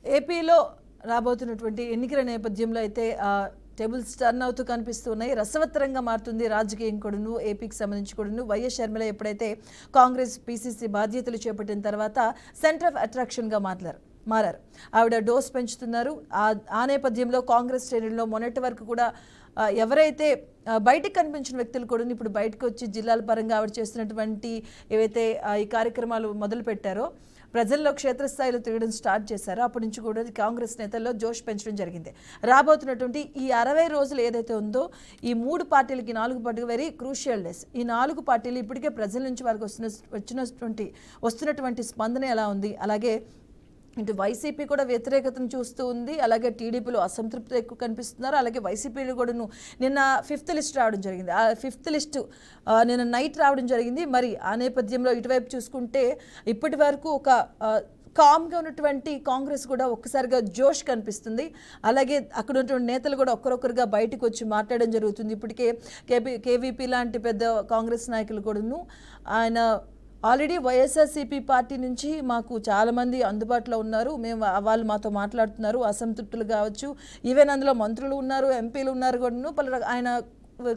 ఏపీలో రాబోతున్నటువంటి ఎన్నికల నేపథ్యంలో అయితే టేబుల్స్ టర్న్ అవుతూ కనిపిస్తున్నాయి. రసవత్తరంగా మారుతుంది రాజకీయం కూడాను. ఏపీకి సంబంధించి కూడాను వైఎస్ షర్మిల ఎప్పుడైతే కాంగ్రెస్ పీసీసీ బాధ్యతలు చేపట్టిన తర్వాత సెంటర్ ఆఫ్ అట్రాక్షన్గా మారారు. ఆవిడ డోస్ పెంచుతున్నారు. ఆ నేపథ్యంలో కాంగ్రెస్ శ్రేణుల్లో మొన్నటి వరకు కూడా ఎవరైతే బయటికి కనిపించిన వ్యక్తులు కూడా ఇప్పుడు బయటకు వచ్చి జిల్లాల పరంగా ఆవిడ చేస్తున్నటువంటి ఏవైతే ఈ కార్యక్రమాలు మొదలు పెట్టారో, ప్రజల్లో క్షేత్రస్థాయిలో తిరగడం స్టార్ట్ చేశారో అప్పటి నుంచి కూడా కాంగ్రెస్ నేతల్లో జోష్ పెంచడం జరిగింది. రాబోతున్నటువంటి ఈ 60 రోజులు ఏదైతే ఉందో ఈ 3 పార్టీలకి 4 పార్టీలు వెరీ క్రూషియల్ డేస్. ఈ 4 పార్టీలు ఇప్పటికే ప్రజల నుంచి వారికి వస్తున్నటువంటి స్పందన ఎలా ఉంది, అలాగే ఇటు వైసీపీ కూడా వ్యతిరేకతను చూస్తూ ఉంది, అలాగే టీడీపీలో అసంతృప్తి ఎక్కువ కనిపిస్తున్నారు, అలాగే వైసీపీలో కూడా నిన్న 5th లిస్ట్ రావడం జరిగింది. ఆ 5th లిస్టు నిన్న నైట్ రావడం జరిగింది. మరి ఆ నేపథ్యంలో ఇటువైపు చూసుకుంటే ఇప్పటి వరకు ఒక కామ్గా ఉన్నటువంటి కాంగ్రెస్ కూడా ఒక్కసారిగా జోష్ కనిపిస్తుంది. అలాగే అక్కడ ఉన్నటువంటి నేతలు కూడా ఒక్కరొక్కరుగా బయటకు వచ్చి మాట్లాడడం జరుగుతుంది. ఇప్పటికే కేవీపీ లాంటి పెద్ద కాంగ్రెస్ నాయకులు కూడాను ఆయన ఆల్రెడీ వైఎస్ఆర్సీపీ పార్టీ నుంచి మాకు చాలామంది అందుబాటులో ఉన్నారు, వాళ్ళు మాతో మాట్లాడుతున్నారు, అసంతృప్తులు కావచ్చు, ఈవెన్ అందులో మంత్రులు ఉన్నారు, ఎంపీలు ఉన్నారు కూడా ఆయన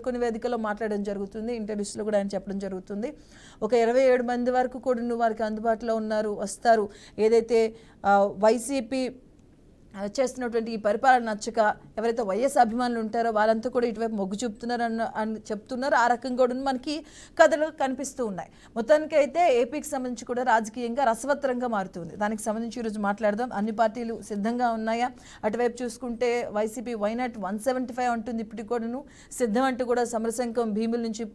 కొన్ని వేదికల్లో మాట్లాడడం జరుగుతుంది. ఇంటర్వ్యూస్లో కూడా ఆయన చెప్పడం జరుగుతుంది. ఒక 27 మంది వరకు కూడా వారికి అందుబాటులో ఉన్నారు, వస్తారు. ఏదైతే వైసీపీ చేస్తున్నటువంటి ఈ పరిపాలన నచ్చక ఎవరైతే వైఎస్ అభిమానులు ఉంటారో వాళ్ళంతా కూడా ఇటువైపు మొగ్గు చూపుతున్నారు అని చెప్తున్నారు. ఆ రకంగా కూడా మనకి కథలు కనిపిస్తూ ఉన్నాయి. మొత్తానికి అయితే ఏపీకి సంబంధించి కూడా రాజకీయంగా రసవత్తరంగా మారుతుంది. దానికి సంబంధించి ఈరోజు మాట్లాడదాం. అన్ని పార్టీలు సిద్ధంగా ఉన్నాయా? అటువైపు చూసుకుంటే వైసీపీ వైనాట్ 175 అంటుంది, ఇప్పటికి కూడాను సిద్ధం అంటూ కూడా సమరశంఖం భీముల నుంచి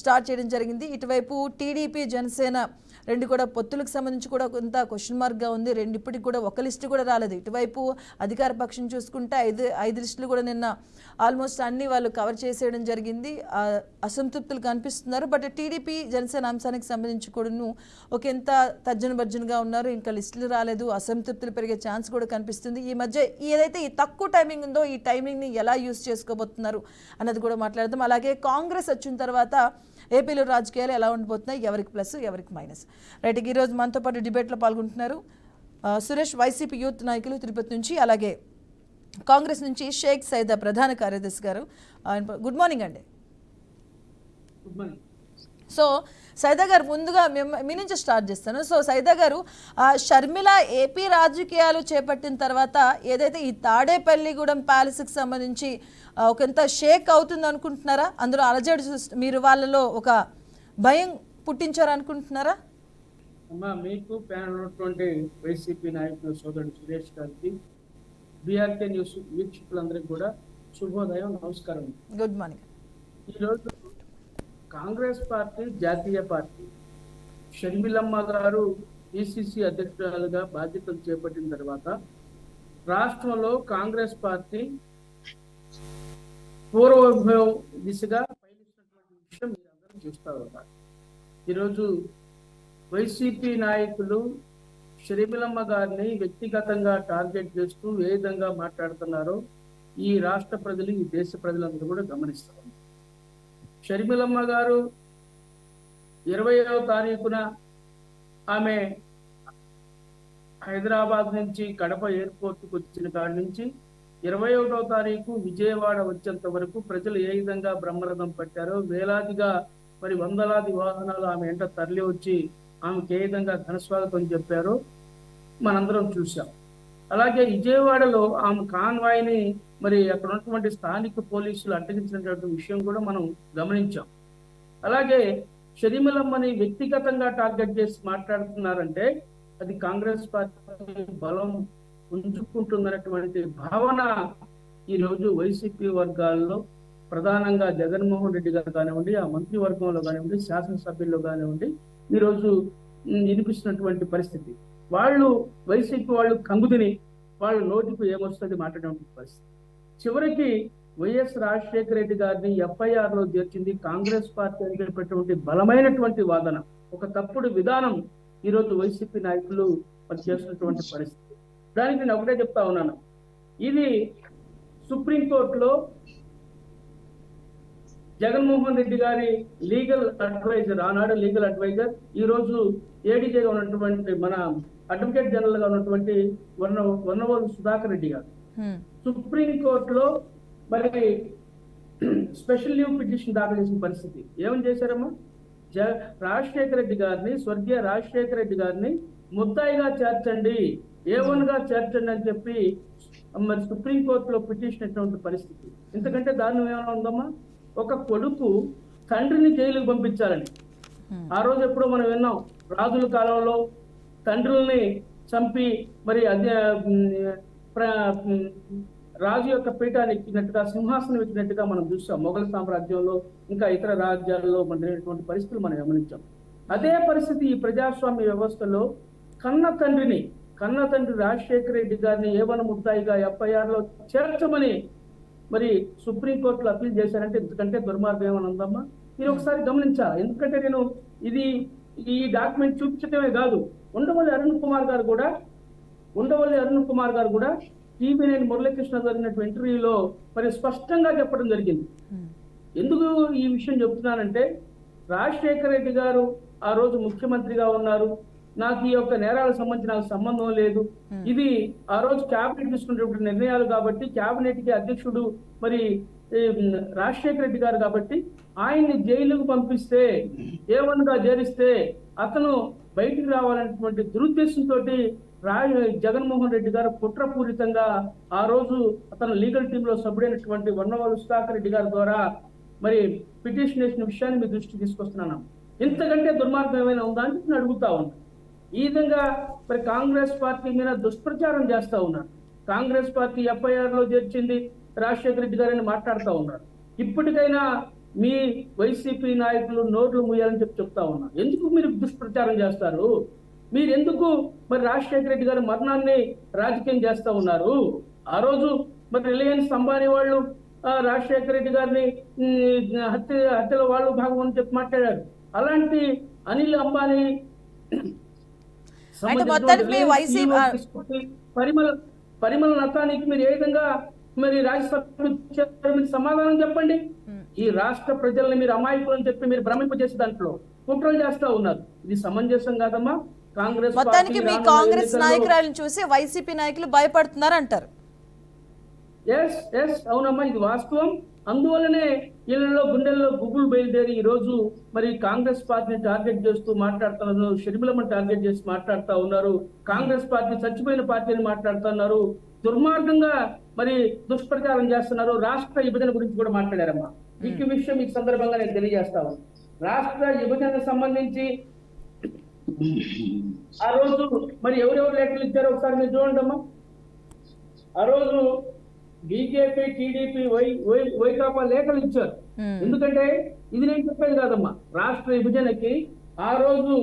స్టార్ట్ చేయడం జరిగింది. ఇటువైపు టీడీపీ జనసేన రెండు కూడా పొత్తులకు సంబంధించి కూడా కొంత క్వశ్చన్ మార్క్గా ఉంది. ఇప్పటికి కూడా ఒక లిస్టు కూడా రాలేదు. ఇటువైపు అధికార పక్షం చూసుకుంటే ఐదు లిస్టులు కూడా నిన్న ఆల్మోస్ట్ అన్ని వాళ్ళు కవర్ చేసేయడం జరిగింది. అసంతృప్తులు కనిపిస్తున్నారు. బట్ టీడీపీ జనసేన అంశానికి సంబంధించి కూడాను ఒక ఎంత తర్జన భర్జనగా ఉన్నారు. ఇంకా లిస్టులు రాలేదు, అసంతృప్తులు పెరిగే ఛాన్స్ కూడా కనిపిస్తుంది. ఈ మధ్య ఏదైతే ఈ తక్కువ టైమింగ్ ఉందో ఈ టైమింగ్ని ఎలా యూజ్ చేసుకోబోతున్నారు అన్నది కూడా మాట్లాడదాం. అలాగే కాంగ్రెస్ వచ్చిన తర్వాత ఏపీలో రాజకీయాలు ఎలా ఉండిపోతున్నాయి, ఎవరికి ప్లస్ ఎవరికి మైనస్. రైట్, ఈరోజు మనతో పాటు డిబేట్లో పాల్గొంటున్నారు సురేష్, వైసీపీ యూత్ నాయకులు తిరుపతి నుంచి, అలాగే కాంగ్రెస్ నుంచి షేక్ సైదా ప్రధాన కార్యదర్శి గారు. గుడ్ మార్నింగ్ అండి. Good morning. సో సైదా గారు, ముందుగా మీ నుంచి స్టార్ట్ చేస్తాను. సో సైదా గారు, షర్మిల ఏపీ రాజకీయాలు చేపట్టిన తర్వాత ఏదైతే ఈ తాడేపల్లిగూడెం ప్యాలెస్కి సంబంధించి ఒకంత షేక్ అవుతుంది అనుకుంటున్నారా? అందులో అలజడి మీరు వాళ్ళలో ఒక భయం పుట్టించారు అనుకుంటున్నారా? అమ్మా, మీకు ప్యానల్ ఉన్నటువంటి వైసీపీ నాయకులు సోదరుడు సురేష్ గారికి, బీఆర్కే న్యూస్ వీక్షకులందరికీ కూడా శుభోదయం, నమస్కారం. Good morning. ఈరోజు కాంగ్రెస్ పార్టీ జాతీయ పార్టీ షర్మిలమ్మ గారు పిసిసి అధ్యక్షురాలుగా బాధ్యతలు చేపట్టిన తర్వాత రాష్ట్రంలో కాంగ్రెస్ పార్టీ పూర్వవైభవం దిశగా పయనిస్తున్నటువంటి విషయం మీరందరూ చూస్తూ ఉన్నారు. ఈరోజు వైసీపీ నాయకులు షర్మిలమ్మ గారిని వ్యక్తిగతంగా టార్గెట్ చేస్తూ ఏ విధంగా మాట్లాడుతున్నారో ఈ రాష్ట్ర ప్రజలు, ఈ దేశ ప్రజలందరూ కూడా గమనిస్తారు. షర్మిలమ్మ గారు 20వ తారీఖున ఆమె హైదరాబాద్ నుంచి కడప ఎయిర్పోర్ట్కి వచ్చిన కాడి నుంచి 21వ తారీఖు విజయవాడ వచ్చేంత వరకు ప్రజలు ఏ విధంగా బ్రహ్మరథం పట్టారో, వేలాదిగా మరి వందలాది వాహనాలు ఆమె వెంట తరలి వచ్చి ఆమెకు ఏ విధంగా ఘనస్వాగతం చెప్పారో మనందరం చూసాం. అలాగే విజయవాడలో ఆమె కాన్వాయ్ని మరి అక్కడ ఉన్నటువంటి స్థానిక పోలీసులు అడ్డగించినటువంటి విషయం కూడా మనం గమనించాం. అలాగే షర్మిలమ్మని వ్యక్తిగతంగా టార్గెట్ చేసి మాట్లాడుతున్నారంటే అది కాంగ్రెస్ పార్టీ బలం పుంజుకుంటున్నటువంటి భావన ఈరోజు వైసీపీ వర్గాల్లో ప్రధానంగా జగన్మోహన్ రెడ్డి గారు కానివ్వండి, ఆ మంత్రివర్గంలో కానివ్వండి, శాసనసభ్యుల్లో కానివ్వండి ఈరోజు వినిపిస్తున్నటువంటి పరిస్థితి. వాళ్ళు వైసీపీ వాళ్ళు కంగుదిని వాళ్ళ నోటికి ఏమొస్తుంది మాట్లాడేటువంటి పరిస్థితి. చివరికి వైఎస్ రాజశేఖర రెడ్డి గారిని ఎఫ్ఐఆర్ లో చేర్చింది కాంగ్రెస్ పార్టీ అని చెప్పేటువంటి బలమైనటువంటి వాదన, ఒక తప్పుడు విధానం ఈరోజు వైసీపీ నాయకులు చేస్తున్నటువంటి పరిస్థితి. దానికి నేను ఒకటే చెప్తా ఉన్నాను, ఇది సుప్రీంకోర్టులో జగన్మోహన్ రెడ్డి గారి లీగల్ అడ్వైజర్, ఆనాడు లీగల్ అడ్వైజర్, ఈ రోజు ఏడీజీగా ఉన్నటువంటి మన అడ్వకేట్ జనరల్ గా ఉన్నటువంటి వన్నవోలు సుధాకర్ రెడ్డి గారు హ్మ్. సుప్రీంకోర్టులో మరి స్పెషల్ లీవ్ పిటిషన్ దాఖలు చేసిన పరిస్థితి. ఏమని చేశారమ్మా? రాజశేఖర రెడ్డి గారిని, స్వర్గీయ రాజశేఖర రెడ్డి గారిని ముద్దాయిగా చేర్చండి, A1 గా చేర్చండి అని చెప్పి మరి సుప్రీంకోర్టులో పిటిషన్ ఇటువంటి పరిస్థితి. ఇంతకంటే దారుణం ఏమైనా ఉందమ్మా? ఒక కొడుకు తండ్రిని జైలుకు పంపించాలని. ఆ రోజు ఎప్పుడో మనం విన్నాం, రాజుల కాలంలో తండ్రుల్ని చంపి మరి అదే రాజు యొక్క పీఠాన్ని ఎక్కినట్టుగా, సింహాసనం ఎక్కినట్టుగా మనం చూసాం. మొఘల్ సామ్రాజ్యంలో ఇంకా ఇతర రాజ్యాల్లో మనటువంటి పరిస్థితులు మనం గమనించాం. అదే పరిస్థితి ఈ ప్రజాస్వామ్య వ్యవస్థలో కన్న తండ్రి రాజశేఖర రెడ్డి గారిని A1 ముద్దాయిగా FIR లో చేర్చమని మరి సుప్రీంకోర్టులో అప్పీల్ చేశారంటే ఇంతకంటే దుర్మార్గం ఏమని ఉందమ్మా? మీరు ఒకసారి గమనించాలి. ఎందుకంటే నేను ఈ డాక్యుమెంట్ చూపించడమే కాదు, ఉండవల్లి అరుణ్ కుమార్ గారు కూడా TV9 మురళీకృష్ణ జరిగినటువంటి ఇంటర్వ్యూలో మరి స్పష్టంగా చెప్పడం జరిగింది. ఎందుకు ఈ విషయం చెప్తున్నానంటే, రాజశేఖర రెడ్డి గారు ఆ రోజు ముఖ్యమంత్రిగా ఉన్నారు, నాకు ఈ యొక్క నేరాలకు సంబంధించి నాకు సంబంధం లేదు, ఇది ఆ రోజు క్యాబినెట్ తీసుకున్నటువంటి నిర్ణయాలు కాబట్టి, క్యాబినెట్ కి అధ్యక్షుడు మరి రాజశేఖర రెడ్డి గారు కాబట్టి ఆయన్ని జైలుకు పంపిస్తే, A1 గా చేరిస్తే అతను బయటికి రావాలనేటువంటి దురుద్దేశంతో జగన్మోహన్ రెడ్డి గారు కుట్రపూరితంగా ఆ రోజు అతను లీగల్ టీమ్ లో సభ్యుడైనటువంటి వన్నవోలు సుధాకర్ రెడ్డి గారి ద్వారా మరి పిటిషన్ వేసిన విషయాన్ని మీ దృష్టికి తీసుకొస్తున్నాను. ఇంతకంటే దుర్మార్గం ఏమైనా ఉందా అని నేను అడుగుతా ఉన్నాను. ఈ విధంగా మరి కాంగ్రెస్ పార్టీ మీద దుష్ప్రచారం చేస్తా ఉన్నారు. కాంగ్రెస్ పార్టీ FIR లో చేర్చింది రాజశేఖర రెడ్డి గారని మాట్లాడుతూ ఉన్నారు. ఇప్పటికైనా మీ వైసీపీ నాయకులు నోర్లు మూయాలని చెప్తా ఉన్నారు. ఎందుకు మీరు దుష్ప్రచారం చేస్తారు? మీరు ఎందుకు మరి రాజశేఖర రెడ్డి గారి మరణాన్ని రాజకీయం చేస్తా ఉన్నారు? ఆ రోజు మరి రిలయన్స్ అంబానీ వాళ్ళు రాజశేఖర రెడ్డి గారిని హత్యలో వాళ్ళు భాగం అని చెప్పి మాట్లాడారు. అలాంటి అనిల్ అంబానీ పరిమళ నతానికి మీరు ఏ విధంగా మరి రాజ్యసభ సమాధానం చెప్పండి. ఈ రాష్ట్ర ప్రజల్ని మీరు అమాయకులని చెప్పి మీరు భ్రమింపజేసే దాంట్లో కుట్రలు చేస్తా ఉన్నారు. ఇది సమంజసం కాదమ్మా. మొత్తానికి మీ కాంగ్రెస్ నాయకురాలను చూసి వైసీపీ నాయకులు భయపడుతున్నారు అంటారు. ఎస్ అవునమ్మా, ఇది వాస్తవం. అందువల్లనే ఇళ్లలో గుండెల్లో గుగ్గులు బయలుదేరి ఈ రోజు మరి కాంగ్రెస్ పార్టీని టార్గెట్ చేస్తూ మాట్లాడుతున్నారు, షర్మిలమ్మని టార్గెట్ చేసి మాట్లాడుతూ ఉన్నారు, కాంగ్రెస్ పార్టీ చచ్చిపోయిన పార్టీని మాట్లాడుతున్నారు, దుర్మార్గంగా మరి దుష్ప్రచారం చేస్తున్నారు, రాష్ట్ర విభజన గురించి కూడా మాట్లాడారమ్మా. ఈ విషయం ఈ సందర్భంగా నేను తెలియజేస్తాను. రాష్ట్ర విభజనకు సంబంధించి ఆ రోజు మరి ఎవరెవరు లెక్కలు ఇచ్చారో ఒకసారి మీరు చూడండి అమ్మా. ఆ రోజు బీజేపీ, టీడీపీ, వైకాపా లేఖలు ఇచ్చారు. ఎందుకంటే ఇది నేను చెప్పేది కాదమ్మా, రాష్ట్ర విభజనకి ఆ రోజు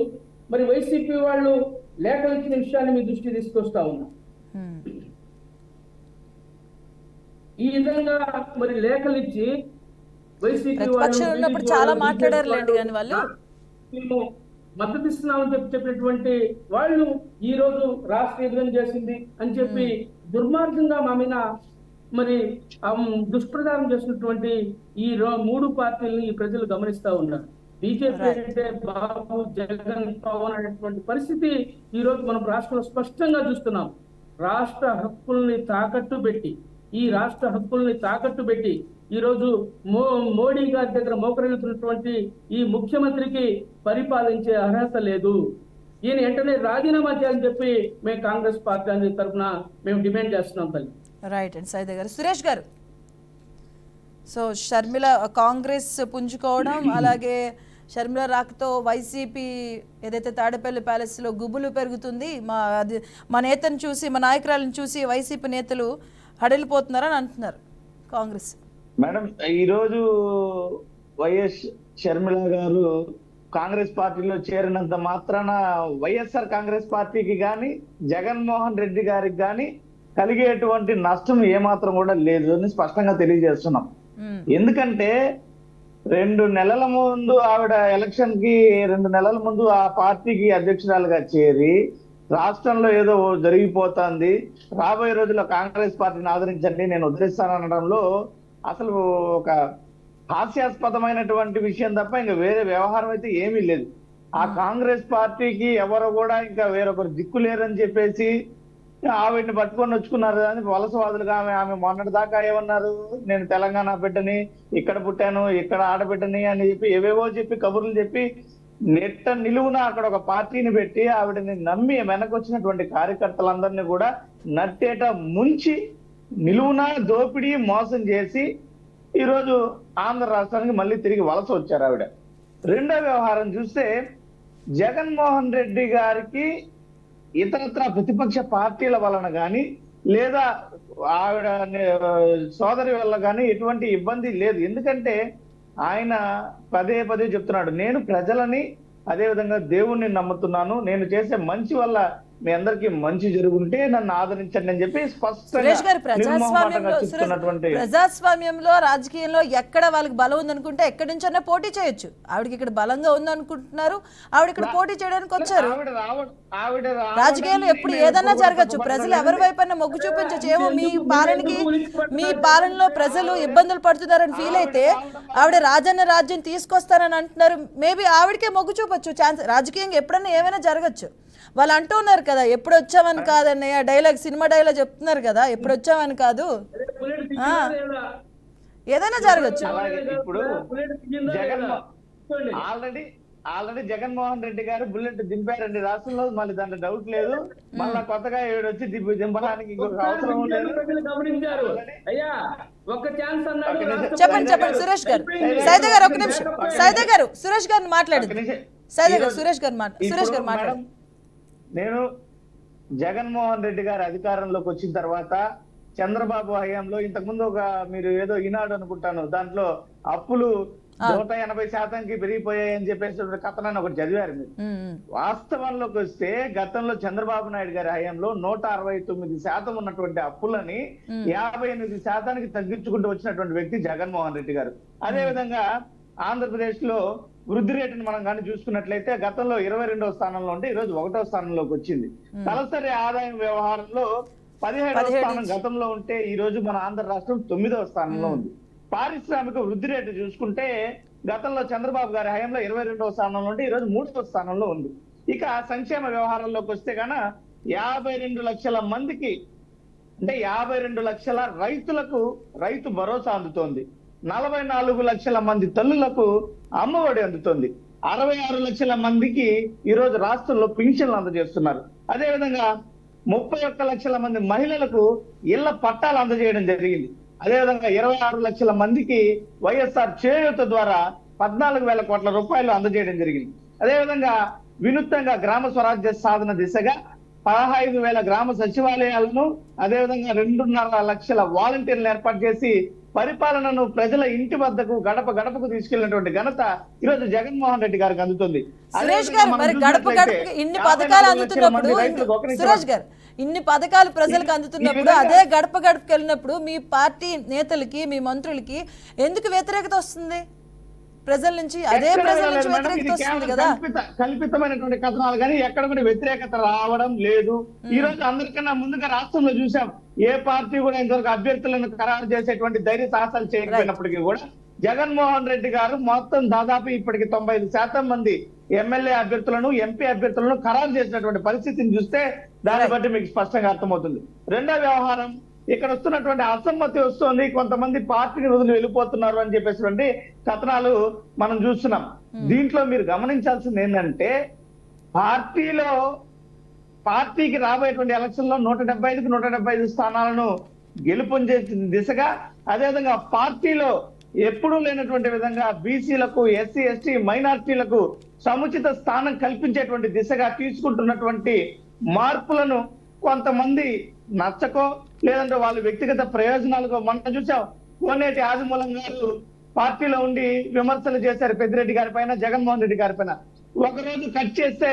మరి వైసీపీ వాళ్ళు లేఖలు ఇచ్చిన విషయాన్ని మీ దృష్టి తీసుకొస్తా ఉన్నా. ఈ విధంగా మరి లేఖలు ఇచ్చి వైసీపీ వాళ్ళు చాలా మాట్లాడారులేండి, కానీ వాళ్ళు మద్దతు ఇస్తున్నామని చెప్పినటువంటి వాళ్ళు ఈ రోజు రాష్ట్ర విభజన చేసింది అని చెప్పి దుర్మార్గంగా మా మీద మరి దుష్ప్రచారం చేసినటువంటి ఈ 3 పార్టీలని ఈ ప్రజలు గమనిస్తా ఉన్నారు. బీజేపీ అంటే బాబు, జగన్, పవన్ అనేటువంటి పరిస్థితి ఈ రోజు మనం రాష్ట్రంలో స్పష్టంగా చూస్తున్నాం. రాష్ట్ర హక్కుల్ని తాకట్టు పెట్టి ఈ రోజు మోడీ గారి దగ్గర మోకరిల్లుతున్నటువంటి ఈ ముఖ్యమంత్రికి పరిపాలించే అర్హత లేదు. ఈయన వెంటనే రాజీనామా చేయాలని చెప్పి మేము కాంగ్రెస్ పార్టీ తరఫున మేము డిమాండ్ చేస్తున్నాం తల్లి. రైట్ అండ్ సైదా గారు. సురేష్ గారు, సో షర్మిల కాంగ్రెస్ పుంజుకోవడం, అలాగే షర్మిల రాకతో వైసీపీ ఏదైతే తాడేపల్లి ప్యాలెస్లో గుబులు పెరుగుతుంది, మా నేతను చూసి, మా నాయకురాలను చూసి వైసీపీ నేతలు హడలిపోతున్నారని అంటున్నారు కాంగ్రెస్. మేడం, ఈరోజు వైఎస్ షర్మిల గారు కాంగ్రెస్ పార్టీలో చేరినంత మాత్రాన వైఎస్ఆర్ కాంగ్రెస్ పార్టీకి కానీ జగన్మోహన్ రెడ్డి గారికి కానీ కలిగేటువంటి నష్టం ఏమాత్రం కూడా లేదు అని స్పష్టంగా తెలియజేస్తున్నాం. ఎందుకంటే 2 నెలల ముందు ఆవిడ ఎలక్షన్ కి 2 నెలల ముందు ఆ పార్టీకి అధ్యక్షురాలుగా చేరి రాష్ట్రంలో ఏదో జరిగిపోతుంది, రాబోయే రోజుల్లో కాంగ్రెస్ పార్టీని ఆదరించండి, నేను వదిలిస్తానడంలో అసలు ఒక హాస్యాస్పదమైనటువంటి విషయం తప్ప ఇంకా వేరే వ్యవహారం అయితే ఏమీ లేదు. ఆ కాంగ్రెస్ పార్టీకి ఎవరు కూడా ఇంకా వేరొకరు దిక్కు లేరని చెప్పేసి ఆవిడని పట్టుకొని వచ్చుకున్నారు. కానీ వలసవాదులుగా ఆమె మొన్నటి దాకా ఏమన్నారు, నేను తెలంగాణ బిడ్డని, ఇక్కడ పుట్టాను, ఇక్కడ ఆడబిడ్డని అని చెప్పి ఏవేవో చెప్పి కబుర్లు చెప్పి నెట్ట నిలువున అక్కడ ఒక పార్టీని పెట్టి ఆవిడని నమ్మి వెనకొచ్చినటువంటి కార్యకర్తలందరినీ కూడా నట్టేట ముంచి నిలువున దోపిడీ మోసం చేసి ఈరోజు ఆంధ్ర రాష్ట్రానికి మళ్ళీ తిరిగి వలస వచ్చారు ఆవిడ. రెండో వ్యవహారం చూస్తే జగన్మోహన్ రెడ్డి గారికి ఇతరత్ర ప్రతిపక్ష పార్టీల వలన కానీ లేదా ఆవిడ సోదరి వల్ల కానీ ఎటువంటి ఇబ్బంది లేదు. ఎందుకంటే ఆయన పదే పదే చెప్తున్నాడు, నేను ప్రజలని అదే విధంగా దేవుణ్ణి నమ్ముతున్నాను, నేను చేసే మంచి వల్ల మీ అందరికీ మంచి జరుగుంటే నన్ను ఆదరించండి అని చెప్పి సురేష్ గారు స్పష్టంగా ప్రజాస్వామ్యంలో రాజకీయంలో ఎక్కడ వాళ్ళకి బలం ఉందనుకుంటే ఎక్కడి నుంచైనా పోటీ చేయొచ్చు. ఆవిడకి ఇక్కడ బలంగా ఉందనుకుంటున్నారు, ఆవిడ ఇక్కడ పోటీ చేయడానికి వచ్చారు. రాజకీయాల్లో ఎప్పుడు ఏదన్నా జరగచ్చు. ప్రజలు ఎవరి వైపైనా మొగ్గు చూపించచ్చు. ఏమో మీ పాలనలో ప్రజలు ఇబ్బందులు పడుతున్నారని ఫీల్ అయితే ఆవిడ రాజ్యం తీసుకొస్తారని అంటున్నారు. మేబీ ఆవిడకే మొగ్గు చూపొచ్చు. ఛాన్స్ రాజకీయంగా ఎప్పుడన్నా ఏమైనా జరగచ్చు. వాళ్ళు అంటూ ఉన్నారు కదా, ఎప్పుడు వచ్చామని కాదన్నయ్య, డైలాగ్ సినిమా డైలాగ్ చెప్తున్నారు కదా, ఎప్పుడు వచ్చామని కాదు, ఏదైనా జరగచ్చు. ఇప్పుడు ఆల్రెడీ జగన్మోహన్ రెడ్డి గారు బుల్లెట్ దింపారండి రాష్ట్రంలో, మళ్ళీ దాంట్లో డౌట్ లేదు. మళ్ళా కొత్తగా ఏడు వచ్చి దింపడానికి ఇంకొక అవసరం లేదు. చెప్పండి సురేష్ గారు. సైదా గారు ఒక నిమిషం, సైదా గారు సురేష్ గారిని మాట్లాడు. సైదా గారు సురేష్ గారు మాట్లాడు. నేను జగన్మోహన్ రెడ్డి గారు అధికారంలోకి వచ్చిన తర్వాత చంద్రబాబు హయాంలో ఇంతకుముందు మీరు ఏదో ఈనాడు అనుకుంటాను, దాంట్లో అప్పులు 180% పెరిగిపోయాయని చెప్పేసి కథనాన్ని ఒకటి చదివారు మీరు. వాస్తవంలోకి వస్తే గతంలో చంద్రబాబు నాయుడు గారి హయాంలో 169% ఉన్నటువంటి అప్పులని 58% తగ్గించుకుంటూ వచ్చినటువంటి వ్యక్తి జగన్మోహన్ రెడ్డి గారు. అదే విధంగా ఆంధ్రప్రదేశ్ లో వృద్ధి రేటును మనం కానీ చూసుకున్నట్లయితే గతంలో 22వ స్థానంలో ఉంటే ఈ రోజు 1వ స్థానంలోకి వచ్చింది. తలసరి ఆదాయం వ్యవహారంలో 17వ స్థానం గతంలో ఉంటే ఈ రోజు మన ఆంధ్ర రాష్ట్రం 9వ స్థానంలో ఉంది. పారిశ్రామిక వృద్ధి రేటు చూసుకుంటే గతంలో చంద్రబాబు గారి హయాంలో 22వ స్థానంలో ఉంటే ఈ రోజు 3వ స్థానంలో ఉంది. ఇక సంక్షేమ వ్యవహారంలోకి వస్తే కనుక 52 లక్షల మందికి అంటే 52 లక్షల రైతులకు రైతు భరోసా అందుతోంది. 44 లక్షల మంది తల్లులకు అమ్మఒడి అందుతుంది. 66 లక్షల మందికి ఈ రోజు రాష్ట్రంలో పింఛన్లు అందజేస్తున్నారు. అదేవిధంగా 31 లక్షల మంది మహిళలకు ఇళ్ల పట్టాలు అందజేయడం జరిగింది. అదేవిధంగా 26 లక్షల మందికి వైఎస్ఆర్ చేయూత ద్వారా 14,000 కోట్ల రూపాయలు అందజేయడం జరిగింది. అదేవిధంగా వినూత్నంగా గ్రామ స్వరాజ్య సాధన దిశగా 15,000 గ్రామ సచివాలయాలను అదేవిధంగా 2.5 లక్షల వాలంటీర్లను ఏర్పాటు చేసి పరిపాలనను ప్రజల ఇంటి వద్దకు గడపకు తీసుకెళ్లినటువంటి ఘనత ఈ రోజు జగన్మోహన్ రెడ్డి గారికి అందుతుంది. సురేష్ గారు, మరి గడప ఇన్ని పథకాలు అందుతున్నప్పుడు సురేష్ గారు ఇన్ని పథకాలు ప్రజలకు అందుతున్నప్పుడు అదే గడపకు వెళ్ళినప్పుడు మీ పార్టీ నేతలకి మీ మంత్రులకి ఎందుకు వ్యతిరేకత వస్తుంది? ప్రజల నుంచి అదే ప్రజల నుంచి వ్యతిరేకత వస్తుంది కదా. కల్పితమైనటువంటి కథనాలు కానీ ఎక్కడ కూడా వ్యతిరేకత రావడం లేదు. ఈ రోజు అందరికన్నా ముందుగా రాష్ట్రంలో చూసాం, ఏ పార్టీ కూడా ఇంతవరకు అభ్యర్థులను ఖరారు చేసేటువంటి ధైర్య సాహసాలు చేయకపోయినప్పటికీ కూడా జగన్మోహన్ రెడ్డి గారు మొత్తం దాదాపు ఇప్పటికి 95% మంది ఎమ్మెల్యే అభ్యర్థులను ఎంపీ అభ్యర్థులను ఖరారు చేసినటువంటి పరిస్థితిని చూస్తే దాన్ని బట్టి మీకు స్పష్టంగా అర్థమవుతుంది. రెండో వ్యవహారం, ఇక్కడ వస్తున్నటువంటి అసమ్మతి వస్తుంది, కొంతమంది పార్టీని వదిలి వెళ్ళిపోతున్నారు అని చెప్పేసినటువంటి కథనాలు మనం చూస్తున్నాం. దీంట్లో మీరు గమనించాల్సింది ఏంటంటే పార్టీకి రాబోయేటువంటి ఎలక్షన్ లో 175కి 175 స్థానాలను గెలుపొందే దిశగా, అదేవిధంగా పార్టీలో ఎప్పుడూ లేనటువంటి విధంగా బీసీలకు, ఎస్సీ ఎస్టీ మైనార్టీలకు సముచిత స్థానం కల్పించేటువంటి దిశగా తీసుకుంటున్నటువంటి మార్పులను కొంతమంది నచ్చకో లేదంటే వాళ్ళ వ్యక్తిగత ప్రయోజనాలకు మనం చూసాం. కోనేటి ఆదిమూలం గారు పార్టీలో ఉండి విమర్శలు చేశారు పెద్దిరెడ్డి గారి పైన, జగన్మోహన్ రెడ్డి గారి పైన. ఒకరోజు కట్ చేస్తే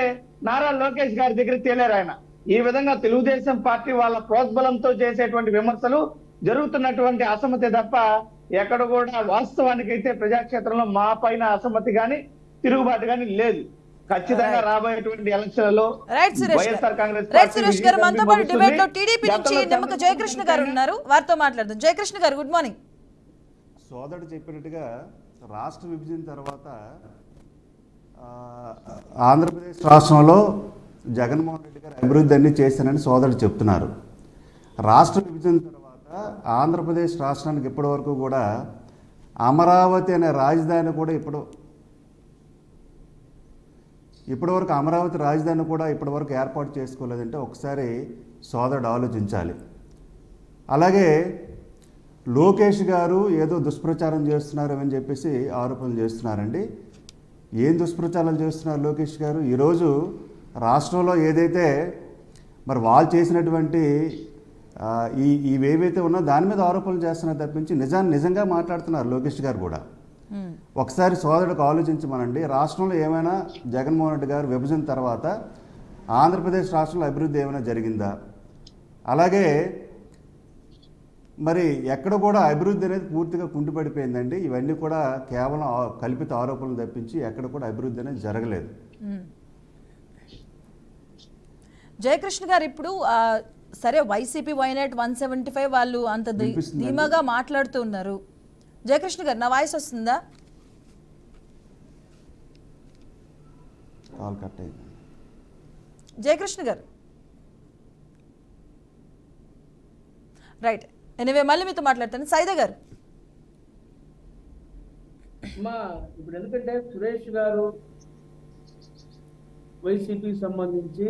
నారా లోకేష్ గారి దగ్గర తేలేరు ఆయన. ఈ విధంగా తెలుగుదేశం పార్టీ వాళ్ళ ప్రోద్బలంతో చేసేటువంటి విమర్శలు జరుగుతున్నటువంటి అసమ్మతి తప్ప ఎక్కడ కూడా వాస్తవానికైతే ప్రజాక్షేత్రంలో మా పైన అసమ్మతి గాని తిరుగుబాటు గాని లేదు. ఖచ్చితంగా రాబోయేటువంటి ఎలక్షన్లలో వైఎస్ఆర్ కాంగ్రెస్ సురేష్ గారు మనతో పాటు డిబేట్ లో టీడీపీ నుంచి నిమ్మక జయకృష్ణ గారు ఉన్నారు, వారితో మాట్లాడదాం. జయకృష్ణ గారు, గుడ్ మార్నింగ్. సోదరుడు చెప్పినట్టుగా రాష్ట్ర విభజన తర్వాత ఆంధ్రప్రదేశ్ రాష్ట్రంలో జగన్మోహన్ రెడ్డి గారు అభివృద్ధి అన్ని చేశానని సోదరుడు చెప్తున్నారు. రాష్ట్ర విభజన తర్వాత ఆంధ్రప్రదేశ్ రాష్ట్రానికి ఇప్పటివరకు కూడా అమరావతి అనే రాజధాని కూడా ఇప్పటివరకు అమరావతి రాజధాని కూడా ఇప్పటివరకు ఏర్పాటు చేసుకోలేదంటే ఒకసారి సోదరుడు ఆలోచించాలి. అలాగే లోకేష్ గారు ఏదో దుష్ప్రచారం చేస్తున్నారు అని చెప్పేసి ఆరోపణలు చేస్తున్నారండి. ఏం దుష్ప్రచారాలు చేస్తున్నారు లోకేష్ గారు? ఈరోజు రాష్ట్రంలో ఏదైతే మరి వాళ్ళు చేసినటువంటి ఇవేవైతే ఉన్నా దాని మీద ఆరోపణలు చేస్తున్నారు తప్పించి నిజంగా మాట్లాడుతున్నారు లోకేష్ గారు కూడా. ఒకసారి సోదరుడికి ఆలోచించమనండి. రాష్ట్రంలో ఏమైనా జగన్మోహన్ రెడ్డి గారు విభజన తర్వాత ఆంధ్రప్రదేశ్ రాష్ట్రంలో అభివృద్ధి ఏమైనా జరిగిందా? అలాగే మరి ఎక్కడ కూడా అభివృద్ధి అనేది పూర్తిగా కుంటుపడిపోయిందండి. ఇవన్నీ కూడా కేవలం కల్పిత ఆరోపణలు తప్పించి ఎక్కడ కూడా అభివృద్ధి అనేది జరగలేదు. జయకృష్ణ గారు, ఇప్పుడు సరే వైసీపీ వైనాట్ 175 వాళ్ళు అంత ధీమాగా మాట్లాడుతూ ఉన్నారు. జయకృష్ణ గారు, నా వాయిస్ వస్తుందా? కాల్ కట్ అయింది. జయకృష్ణ గారు, రైట్. ఎనివే మళ్ళీ మీతో మాట్లాడతాను. సైదా గారు, ఇప్పుడు ఎందుకంటే సురేష్ గారు వైసీపీకి సంబంధించి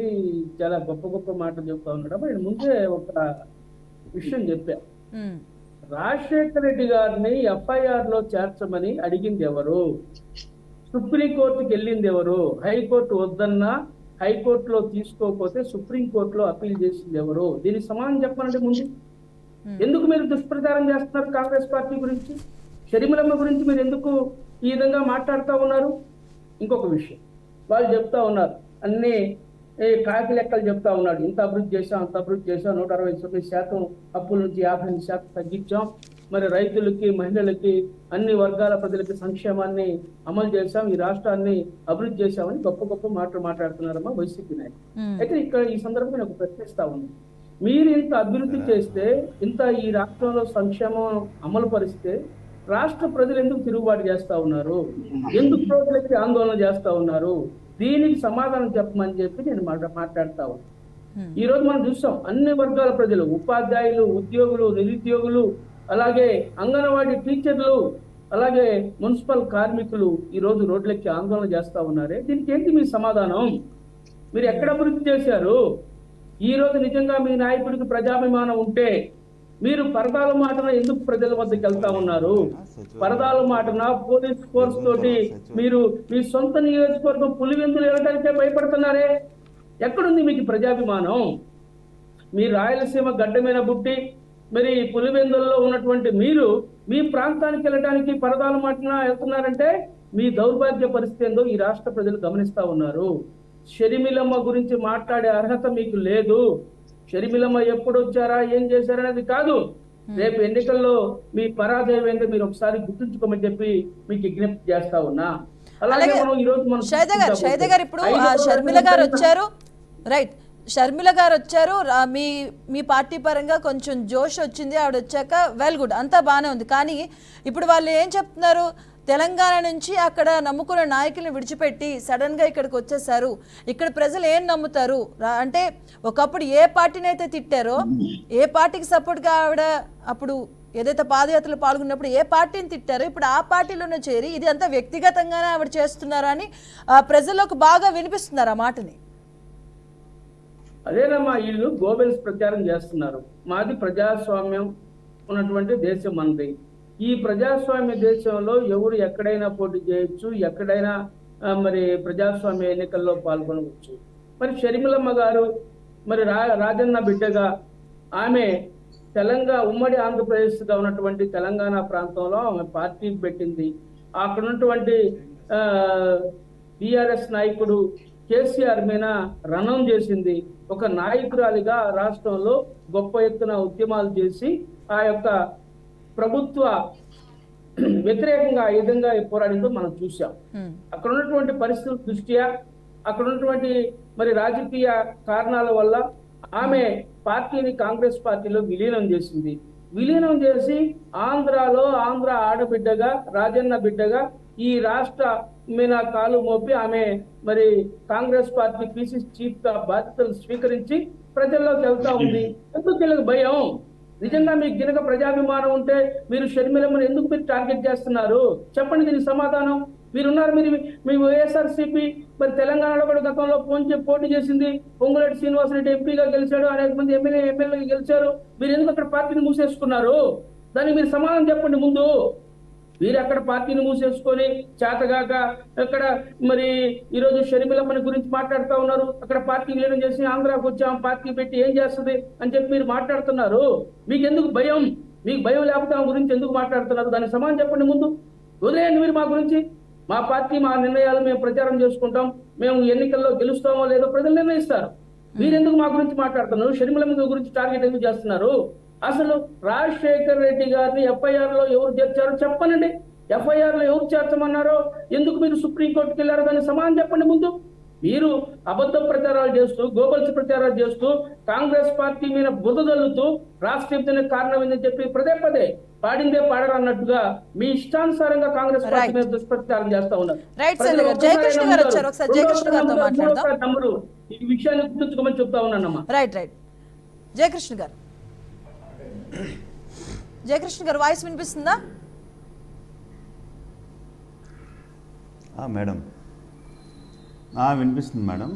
చాలా గొప్ప గొప్ప మాటలు చెప్తా ఉన్నాడు. ఆయన ముందే ఒక విషయం చెప్పా. రాజశేఖర రెడ్డి గారిని FIR లో చేర్చమని అడిగింది ఎవరు? సుప్రీంకోర్టుకి వెళ్ళింది ఎవరు? హైకోర్టు వద్దన్నా హైకోర్టులో తీసుకోకపోతే సుప్రీంకోర్టులో అప్పీల్ చేసింది ఎవరు? దీనికి సమాధానం చెప్పాలంటే ముందు ఎందుకు మీరు దుష్ప్రచారం చేస్తున్నారు? కాంగ్రెస్ పార్టీ గురించి, షర్మిలమ్మ గురించి మీరు ఎందుకు ఈ విధంగా మాట్లాడుతూ ఉన్నారు? ఇంకొక విషయం, వాళ్ళు చెప్తా ఉన్నారు అన్ని కాకి లెక్కలు చెప్తా ఉన్నాడు. ఇంత అభివృద్ధి చేశాం, అంత అభివృద్ధి చేశాం, 129% అప్పుల నుంచి 58% తగ్గించాం, మరి రైతులకి, మహిళలకి, అన్ని వర్గాల ప్రజలకి సంక్షేమాన్ని అమలు చేశాం, ఈ రాష్ట్రాన్ని అభివృద్ధి చేశామని గొప్ప గొప్ప మాటలు మాట్లాడుతున్నారమ్మా వైసీపీ నాయకులు. అయితే ఇక్కడ ఈ సందర్భంగా నేను ప్రశ్నిస్తా ఉంది, మీరు ఇంత అభివృద్ధి చేస్తే, ఇంత ఈ రాష్ట్రంలో సంక్షేమం అమలు పరిస్తే రాష్ట్ర ప్రజలు ఎందుకు తిరుగుబాటు చేస్తా ఉన్నారు? ఎందుకు ప్రజలకి ఆందోళన చేస్తా ఉన్నారు? దీనికి సమాధానం చెప్పమని చెప్పి నేను మాట్లాడుతా ఉన్నాను. ఈ రోజు మనం చూస్తాం అన్ని వర్గాల ప్రజలు, ఉపాధ్యాయులు, ఉద్యోగులు, నిరుద్యోగులు, అలాగే అంగన్వాడీ టీచర్లు, అలాగే మున్సిపల్ కార్మికులు ఈ రోజు రోడ్లెక్కి ఆందోళన చేస్తా ఉన్నారే. దీనికి ఏంటి మీ సమాధానం? మీరు ఎక్కడ అభివృద్ధి చేశారు? ఈ రోజు నిజంగా మీ నాయకుడికి ప్రజాభిమానం ఉంటే మీరు పరదాల మాటన ఎందుకు ప్రజల వద్దకు వెళ్తా ఉన్నారు? పరదాల మాటన పోలీస్ ఫోర్స్ తోటి మీరు మీ సొంత నియోజకవర్గం పులివెందులు వెళ్ళడానికే భయపడుతున్నారే. ఎక్కడుంది మీకు ప్రజాభిమానం? మీ రాయలసీమ గడ్డ మీద పుట్టి మరి పులివెందుల్లో ఉన్నటువంటి మీరు మీ ప్రాంతానికి వెళ్ళడానికి పరదాల మాటన వెళ్తున్నారంటే మీ దౌర్భాగ్య పరిస్థితి ఏందో ఈ రాష్ట్ర ప్రజలు గమనిస్తా ఉన్నారు. షర్మిలమ్మ గురించి మాట్లాడే అర్హత మీకు లేదు. షర్మిలమ్మ ఎప్పుడు వచ్చారా, ఏం చేశారనేది కాదు. రేపు ఎన్నికల్లో మీ పరాజయం ఏంటో మీరు ఒకసారి గుర్తుంచుకోమని చెప్పి మీకు విజ్ఞప్తి చేస్తా ఉన్నా. అలాగే మనం ఈ రోజు మనం షైదా గారు, ఇప్పుడు షర్మిల గారు వచ్చారు, రైట్, షర్మిల గారు వచ్చారు, మీ పార్టీ పరంగా కొంచెం జోష్ వచ్చింది, ఆవిడ వచ్చాక వెల్ గుడ్, అంతా బాగానే ఉంది. కానీ ఇప్పుడు వాళ్ళు ఏం చెప్తున్నారు? తెలంగాణ నుంచి అక్కడ నమ్ముకున్న నాయకులను విడిచిపెట్టి సడన్గా ఇక్కడికి వచ్చేసారు, ఇక్కడ ప్రజలు ఏం నమ్ముతారు అంటే, ఒకప్పుడు ఏ పార్టీని అయితే తిట్టారో, ఏ పార్టీకి సపోర్ట్గా ఆవిడ అప్పుడు ఏదైతే పాదయాత్రలో పాల్గొన్నప్పుడు ఏ పార్టీని తిట్టారో, ఇప్పుడు ఆ పార్టీలోనే చేరి ఇది అంతా వ్యక్తిగతంగానే ఆవిడ చేస్తున్నారా అని ప్రజల్లోకి బాగా వినిపిస్తున్నారు ఆ మాటని. అదేనమ్మా, వీళ్ళు గోబెల్స్ ప్రచారం చేస్తున్నారు. మాది ప్రజాస్వామ్యం ఉన్నటువంటి దేశం మనది. ఈ ప్రజాస్వామ్య దేశంలో ఎవరు ఎక్కడైనా పోటీ చేయొచ్చు, ఎక్కడైనా మరి ప్రజాస్వామ్య ఎన్నికల్లో పాల్గొనవచ్చు. మరి షర్మిలమ్మ గారు మరి రాజన్న బిడ్డగా ఆమె ఉమ్మడి ఆంధ్రప్రదేశ్గా ఉన్నటువంటి తెలంగాణ ప్రాంతంలో ఆమె పార్టీ పెట్టింది. అక్కడ ఉన్నటువంటి BRS నాయకుడు కేసీఆర్ మీద రణం చేసింది. ఒక నాయకురాలిగా రాష్ట్రంలో గొప్ప ఎత్తున ఉద్యమాలు చేసి ఆ యొక్క ప్రభుత్వ వ్యతిరేకంగా ఈ విధంగా పోరాడిందో మనం చూసాం. అక్కడ ఉన్నటువంటి పరిస్థితుల దృష్ట్యా, అక్కడ ఉన్నటువంటి మరి రాజకీయ కారణాల వల్ల ఆమె పార్టీని కాంగ్రెస్ పార్టీలో విలీనం చేసింది. విలీనం చేసి ఆంధ్రాలో ఆంధ్ర ఆడబిడ్డగా, రాజన్న బిడ్డగా ఈ రాష్ట్ర మీద కాలు మోపి ఆమె మరి కాంగ్రెస్ పార్టీ పిసిసి చీఫ్ గా బాధ్యతలు స్వీకరించి ప్రజల్లోకి వెళ్తా ఉంది. ఎందుకు వీళ్ళకి భయం? నిజంగా మీకు గినక ప్రజాభిమానం ఉంటే మీరు షర్మిలమ్మను ఎందుకు మీరు టార్గెట్ చేస్తున్నారు? చెప్పండి దీనికి సమాధానం. మీరున్నారు, మీ వైఎస్ఆర్సీపీ మరి తెలంగాణలో కూడా గతంలో పోటీ చేసింది. పొంగులేటి శ్రీనివాసరెడ్డి ఎంపీగా గెలిచాడు, అనేక మంది ఎమ్మెల్యేగా గెలిచారు. మీరు ఎందుకు అక్కడ పార్టీని మూసేసుకున్నారు? దానికి మీరు సమాధానం చెప్పండి ముందు. మీరు అక్కడ పార్టీని మూసేసుకొని చేతగాక అక్కడ మరి ఈరోజు షర్మిలమ్మని గురించి మాట్లాడుతూ ఉన్నారు. అక్కడ పార్టీ విలీనం చేసి ఆంధ్రాకు వచ్చాం, పార్టీ పెట్టి ఏం చేస్తుంది అని చెప్పి మీరు మాట్లాడుతున్నారు. మీకు ఎందుకు భయం? మీకు భయం లేకపోతే ఆ గురించి ఎందుకు మాట్లాడుతున్నారు? దానికి సమాధానం చెప్పండి ముందు. వదిలేయండి మీరు మా గురించి. మా పార్టీ మా నిర్ణయాలు మేము ప్రచారం చేసుకుంటాం. మేము ఎన్నికల్లో గెలుస్తామో లేదో ప్రజలు నిర్ణయిస్తారు. మీరెందుకు మా గురించి మాట్లాడుతున్నారు? షర్మిలమ్మ గురించి టార్గెట్ ఎందుకు చేస్తున్నారు? అసలు రాజశేఖర్ రెడ్డి గారిని ఎఫ్ఐఆర్ లో ఎవరు చేర్చారో చెప్పనండి. ఎఫ్ఐఆర్ లో ఎవరు చేర్చమన్నారో, ఎందుకు మీరు సుప్రీంకోర్టుకి వెళ్ళారో దాన్ని సమాధానం చెప్పండి ముందు. మీరు అబద్ధ ప్రచారాలు చేస్తూ, గోబల్స్ ప్రచారాలు చేస్తూ, కాంగ్రెస్ పార్టీ మీద బురద జల్లుతూ రాష్ట్ర విభజన కారణం ఏందని చెప్పి పదే పాడిందే పాడరు అన్నట్టుగా మీ ఇష్టానుసారంగా కాంగ్రెస్ పార్టీ మీద దుష్ప్రచారం చేస్తా ఉన్నారు. నమ్మరు. ఈ విషయాన్ని గుర్తుంచుకోమని చెప్తా ఉన్నానమ్మా. రైట్ జయకృష్ణ గారు, జయకృష్ణ గారు వాయిస్ వినిపిస్తుందా? మేడం వినిపిస్తుంది మేడం.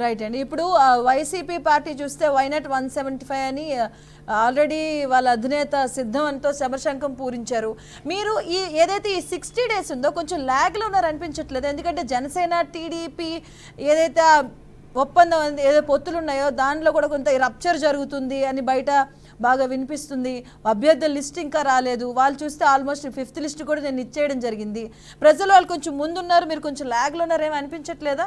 రైట్ అండి. ఇప్పుడు వైసీపీ పార్టీ చూస్తే వైనాట్ 175 అని ఆల్రెడీ వాళ్ళ అధినేత సిద్ధంతో శబరశంఖం పూరించారు. మీరు ఏదైతే ఈ 60 days ఉందో కొంచెం ల్యాగ్లో ఉన్నారు అనిపించట్లేదు? ఎందుకంటే జనసేన టీడీపీ ఏదైతే ఒప్పందం ఏదో పొత్తులు ఉన్నాయో దానిలో కూడా కొంత రప్చర్ జరుగుతుంది అని బయట బాగా వినిపిస్తుంది. అభ్యర్థుల లిస్ట్ ఇంకా రాలేదు. వాళ్ళు చూస్తే ఆల్మోస్ట్ 5th లిస్ట్ కూడా నేను ఇచ్చేయడం జరిగింది. ప్రజలు వాళ్ళు కొంచెం ముందున్నారు, మీరు కొంచెం ల్యాగ్లో ఉన్నారు, ఏమి అనిపించట్లేదా?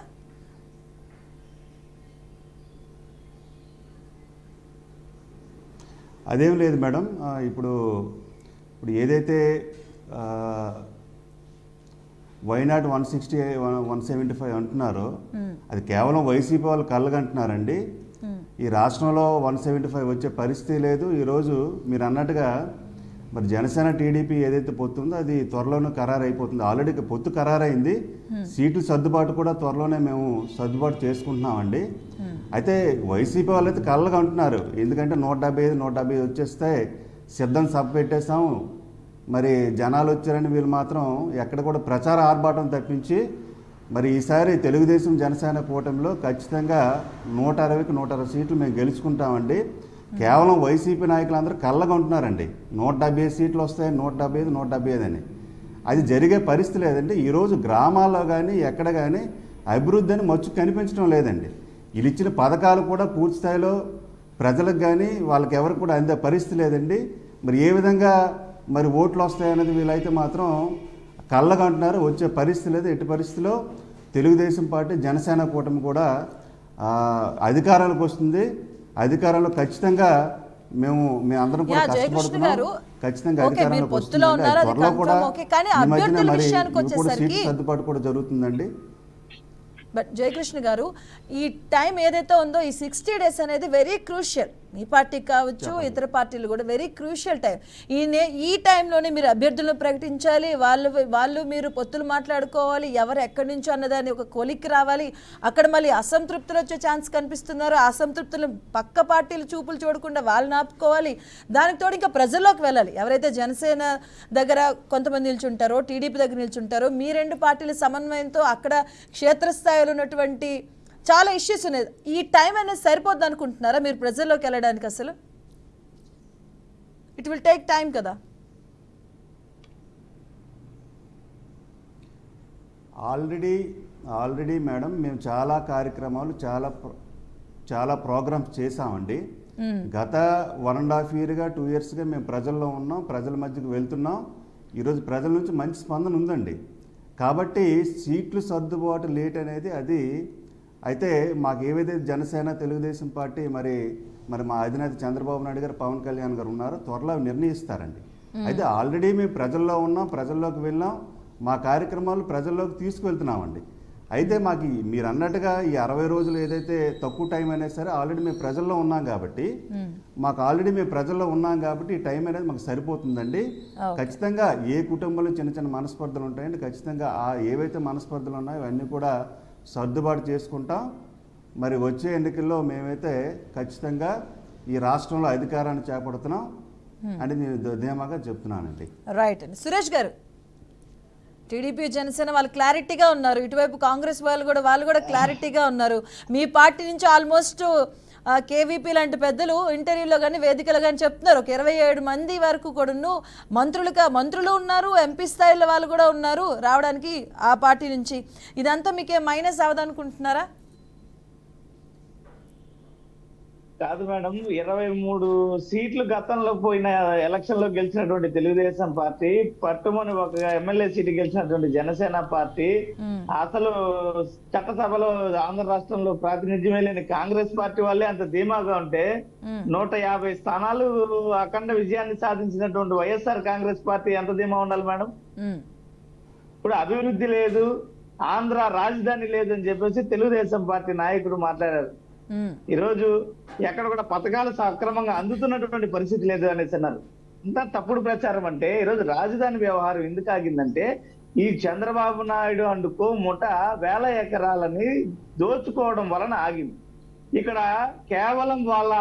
అదేం లేదు మేడం. ఇప్పుడు ఏదైతే వైనాట్ 160 175 అంటున్నారో అది కేవలం వైసీపీ వాళ్ళు కళ్ళగంటున్నారండి. ఈ రాష్ట్రంలో 175 వచ్చే పరిస్థితి లేదు. ఈరోజు మీరు అన్నట్టుగా మరి జనసేన టీడీపీ ఏదైతే పొత్తు ఉందో అది త్వరలోనే ఖరారు అయిపోతుంది. ఆల్రెడీ పొత్తు ఖరారైంది. సీట్లు సర్దుబాటు కూడా త్వరలోనే మేము సర్దుబాటు చేసుకుంటున్నామండి. అయితే వైసీపీ వాళ్ళు అయితే కళ్ళగా అంటున్నారు. ఎందుకంటే 175 వచ్చేస్తే సిద్ధం సభ పెట్టేస్తాము, మరి జనాలు వచ్చారని వీళ్ళు మాత్రం ఎక్కడ కూడా ప్రచార ఆర్భాటం తప్పించి మరి ఈసారి తెలుగుదేశం జనసేన కూటమిలో ఖచ్చితంగా 160కి 160 సీట్లు మేము గెలుచుకుంటామండి. కేవలం వైసీపీ నాయకులందరూ కళ్ళగా ఉంటున్నారండి. 175 సీట్లు వస్తాయి, 175 అని. అది జరిగే పరిస్థితి లేదండి. ఈరోజు గ్రామాల్లో కానీ ఎక్కడ కానీ అభివృద్ధి అని మచ్చు కనిపించడం లేదండి. వీళ్ళు ఇచ్చిన పథకాలు కూడా పూర్తి స్థాయిలో ప్రజలకు కానీ వాళ్ళకి ఎవరికి కూడా అందే పరిస్థితి లేదండి. మరి ఏ విధంగా మరి ఓట్లు వస్తాయనేది వీళ్ళైతే మాత్రం కళ్ళగా అంటున్నారు. వచ్చే పరిస్థితి లేదు. ఎట్టి పరిస్థితిలో తెలుగుదేశం పార్టీ జనసేన కూటమి కూడా అధికారానికి వస్తుంది. అధికారంలో ఖచ్చితంగా మేము అందరం కూడా కష్టపడుతున్నాం. ఖచ్చితంగా అధికారంలోకి వస్తుంది. త్వరలో కూడా ఈ మధ్యన మరి సీట్లు సర్దుబాటు కూడా జరుగుతుందండి. బట్ జయకృష్ణ గారు, ఈ టైం ఏదైతే ఉందో ఈ 60 days అనేది వెరీ క్రూషియల్. మీ పార్టీ కావచ్చు, ఇతర పార్టీలు కూడా వెరీ క్రూషియల్ టైం. ఈ టైంలోనే మీరు అభ్యర్థులను ప్రకటించాలి, వాళ్ళు మీరు పొత్తులు మాట్లాడుకోవాలి, ఎవరు ఎక్కడి నుంచో అన్నదాన్ని ఒక కొలిక్కి రావాలి. అక్కడ మళ్ళీ అసంతృప్తులు వచ్చే ఛాన్స్ కనిపిస్తున్నారు. అసంతృప్తులు పక్క పార్టీలు చూపులు చూడకుండా వాళ్ళని ఆపుకోవాలి. దానికి తోడు ఇంకా ప్రజల్లోకి వెళ్ళాలి. ఎవరైతే జనసేన దగ్గర కొంతమంది నిల్చుంటారో, టీడీపీ దగ్గర నిల్చుంటారో, మీ రెండు పార్టీల సమన్వయంతో అక్కడ క్షేత్రస్థాయిలో ఉన్నటువంటి చాలా ఇష్యూస్ ఉన్నాయి. ఈ టైం అనేది సరిపోద్ది అనుకుంటున్నారా మీరు ప్రజల్లోకి వెళ్ళడానికి? అసలు ఇట్ విల్ టేక్ టైం కదా. ఆల్రెడీ మేడం మేము చాలా కార్యక్రమాలు చాలా ప్రోగ్రామ్స్ చేసామండి. గత 1.5 yearగా 2 yearsగా మేము ప్రజల్లో ఉన్నాం, ప్రజల మధ్యకి వెళ్తున్నాం. ఈరోజు ప్రజల నుంచి మంచి స్పందన ఉందండి. కాబట్టి సీట్లు సర్దుబాటు లేట్ అనేది అది అయితే మాకు ఏవైతే జనసేన తెలుగుదేశం పార్టీ మరి మా అధినేత చంద్రబాబు నాయుడు గారు, పవన్ కళ్యాణ్ గారు ఉన్నారో త్వరలో నిర్ణయిస్తారండి. అయితే ఆల్రెడీ మేము ప్రజల్లో ఉన్నాం, ప్రజల్లోకి వెళ్ళాం, మా కార్యక్రమాలు ప్రజల్లోకి తీసుకువెళ్తున్నామండి. అయితే మాకు మీరు అన్నట్టుగా ఈ 60 రోజులు ఏదైతే తక్కువ టైం అయినా సరే ఆల్రెడీ మేము ప్రజల్లో ఉన్నాం కాబట్టి మేము ప్రజల్లో ఉన్నాం కాబట్టి ఈ టైం అనేది మాకు సరిపోతుందండి. ఖచ్చితంగా ఏ కుటుంబంలో చిన్న చిన్న మనస్పర్ధలు ఉంటాయండి, ఖచ్చితంగా ఏవైతే మనస్పర్ధలు ఉన్నాయో అవన్నీ కూడా సర్దుబాటు చేసుకుంటాం. మరి వచ్చే ఎన్నికల్లో మేమైతే ఖచ్చితంగా ఈ రాష్ట్రంలో అధికారాన్ని చేపడుతున్నాం అని నేను ధీమాగా చెప్తున్నానండి. రైట్ అండి. సురేష్ గారు, టీడీపీ జనసేన వాళ్ళు క్లారిటీగా ఉన్నారు, ఇటువైపు కాంగ్రెస్ వాళ్ళు కూడా క్లారిటీగా ఉన్నారు. మీ పార్టీ నుంచి ఆల్మోస్ట్ కేవీపీ లాంటి పెద్దలు ఇంటర్వ్యూలో కానీ వేదికలో కానీ చెప్తున్నారు ఒక 27 మంది వరకు కూడాను మంత్రులు ఉన్నారు, ఎంపీ స్థాయిలో వాళ్ళు కూడా ఉన్నారు రావడానికి ఆ పార్టీ నుంచి. ఇదంతా మీకే మైనస్ అవదనుకుంటున్నారా? కాదు మేడం, 23 సీట్లు గతంలో పోయిన ఎలక్షన్ లో గెలిచినటువంటి తెలుగుదేశం పార్టీ, పట్టుమని ఒక ఎమ్మెల్యే సీటు గెలిచినటువంటి జనసేన పార్టీ, అసలు చట్టసభలో ఆంధ్ర రాష్ట్రంలో ప్రాతినిధ్యమే లేని కాంగ్రెస్ పార్టీ వాళ్ళే అంత ధీమాగా ఉంటే 150 స్థానాలు అఖండ విజయాన్ని సాధించినటువంటి వైఎస్ఆర్ కాంగ్రెస్ పార్టీ ఎంత ధీమా ఉండాలి మేడం? ఇప్పుడు అభివృద్ధి లేదు, ఆంధ్ర రాజధాని లేదు అని చెప్పేసి తెలుగుదేశం పార్టీ నాయకుడు మాట్లాడారు. ఈరోజు ఎక్కడ కూడా పథకాలు సక్రమంగా అందుతున్నటువంటి పరిస్థితి లేదు అనేసి అన్నారు. ఇంత తప్పుడు ప్రచారం. అంటే ఈరోజు రాజధాని వ్యవహారం ఎందుకు ఆగిందంటే ఈ చంద్రబాబు నాయుడు అండుకో ముఠ వేల ఎకరాలని దోచుకోవడం వలన ఆగింది. ఇక్కడ కేవలం వాళ్ళ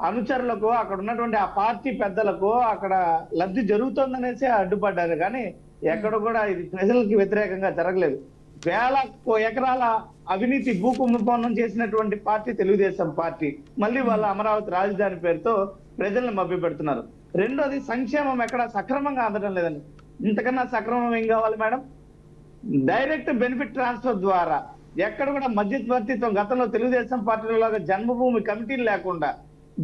అనుచరులకు, అక్కడ ఉన్నటువంటి ఆ పార్టీ పెద్దలకు అక్కడ లబ్ధి జరుగుతుందనేసి అడ్డుపడ్డారు, కానీ ఎక్కడ కూడా ఇది ప్రజలకి వ్యతిరేకంగా జరగలేదు. వేల ఎకరాల అవినీతి భూకుంభకోణం చేసినటువంటి పార్టీ తెలుగుదేశం పార్టీ. మళ్ళీ వాళ్ళ అమరావతి రాజధాని పేరుతో ప్రజలను మభ్య పెడుతున్నారు. రెండోది, సంక్షేమం ఎక్కడ సక్రమంగా అందడం లేదండి. ఇంతకన్నా సక్రమం ఏం కావాలి మేడం? డైరెక్ట్ బెనిఫిట్ ట్రాన్స్ఫర్ ద్వారా ఎక్కడ కూడా మధ్యవర్తిత్వం, గతంలో తెలుగుదేశం పార్టీలో జన్మభూమి కమిటీలు లేకుండా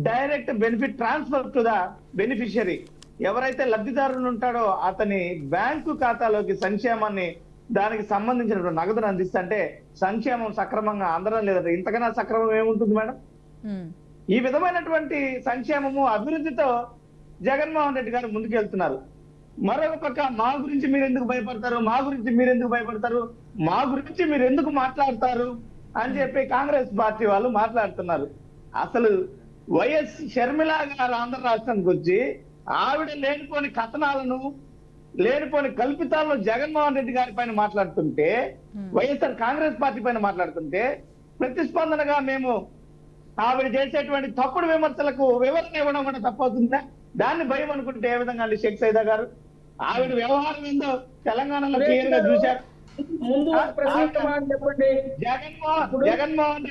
direct benefit transfer to the beneficiary. ఎవరైతే లబ్ధిదారులు ఉంటాడో అతని బ్యాంకు ఖాతాలోకి సంక్షేమాన్ని, దానికి సంబంధించినటువంటి నగదును అందిస్తుంటే సంక్షేమం సక్రమంగా అందడం లేదంటే ఇంతకన్నా సక్రమం ఏముంటుంది మేడం? ఈ విధమైనటువంటి సంక్షేమము అభివృద్ధితో జగన్మోహన్ రెడ్డి గారు ముందుకెళ్తున్నారు. మరొక పక్క మా గురించి మీరు ఎందుకు భయపడతారు, మా గురించి మీరు ఎందుకు భయపడతారు, మా గురించి మీరు ఎందుకు మాట్లాడతారు అని చెప్పి కాంగ్రెస్ పార్టీ వాళ్ళు మాట్లాడుతున్నారు. అసలు వైఎస్ షర్మిల గారు ఆంధ్ర రాష్ట్రానికి వచ్చి ఆవిడ లేనిపోని కథనాలను, లేనిపోని కల్పితాలను జగన్మోహన్ రెడ్డి గారి పైన మాట్లాడుతుంటే, వైఎస్ఆర్ కాంగ్రెస్ పార్టీ పైన మాట్లాడుతుంటే ప్రతిస్పందనగా మేము ఆవిడ చేసేటువంటి తప్పుడు విమర్శలకు వివరణ ఇవ్వడం కూడా తప్పవుతుందా? దాన్ని భయం అనుకుంటే ఏ విధంగా అండి షేక్ సైదా గారు? ఆవిడ వ్యవహారం ఏందో తెలంగాణలో క్లియర్ గా చూశారు. ముందు చెప్పండి. జగన్మోహన్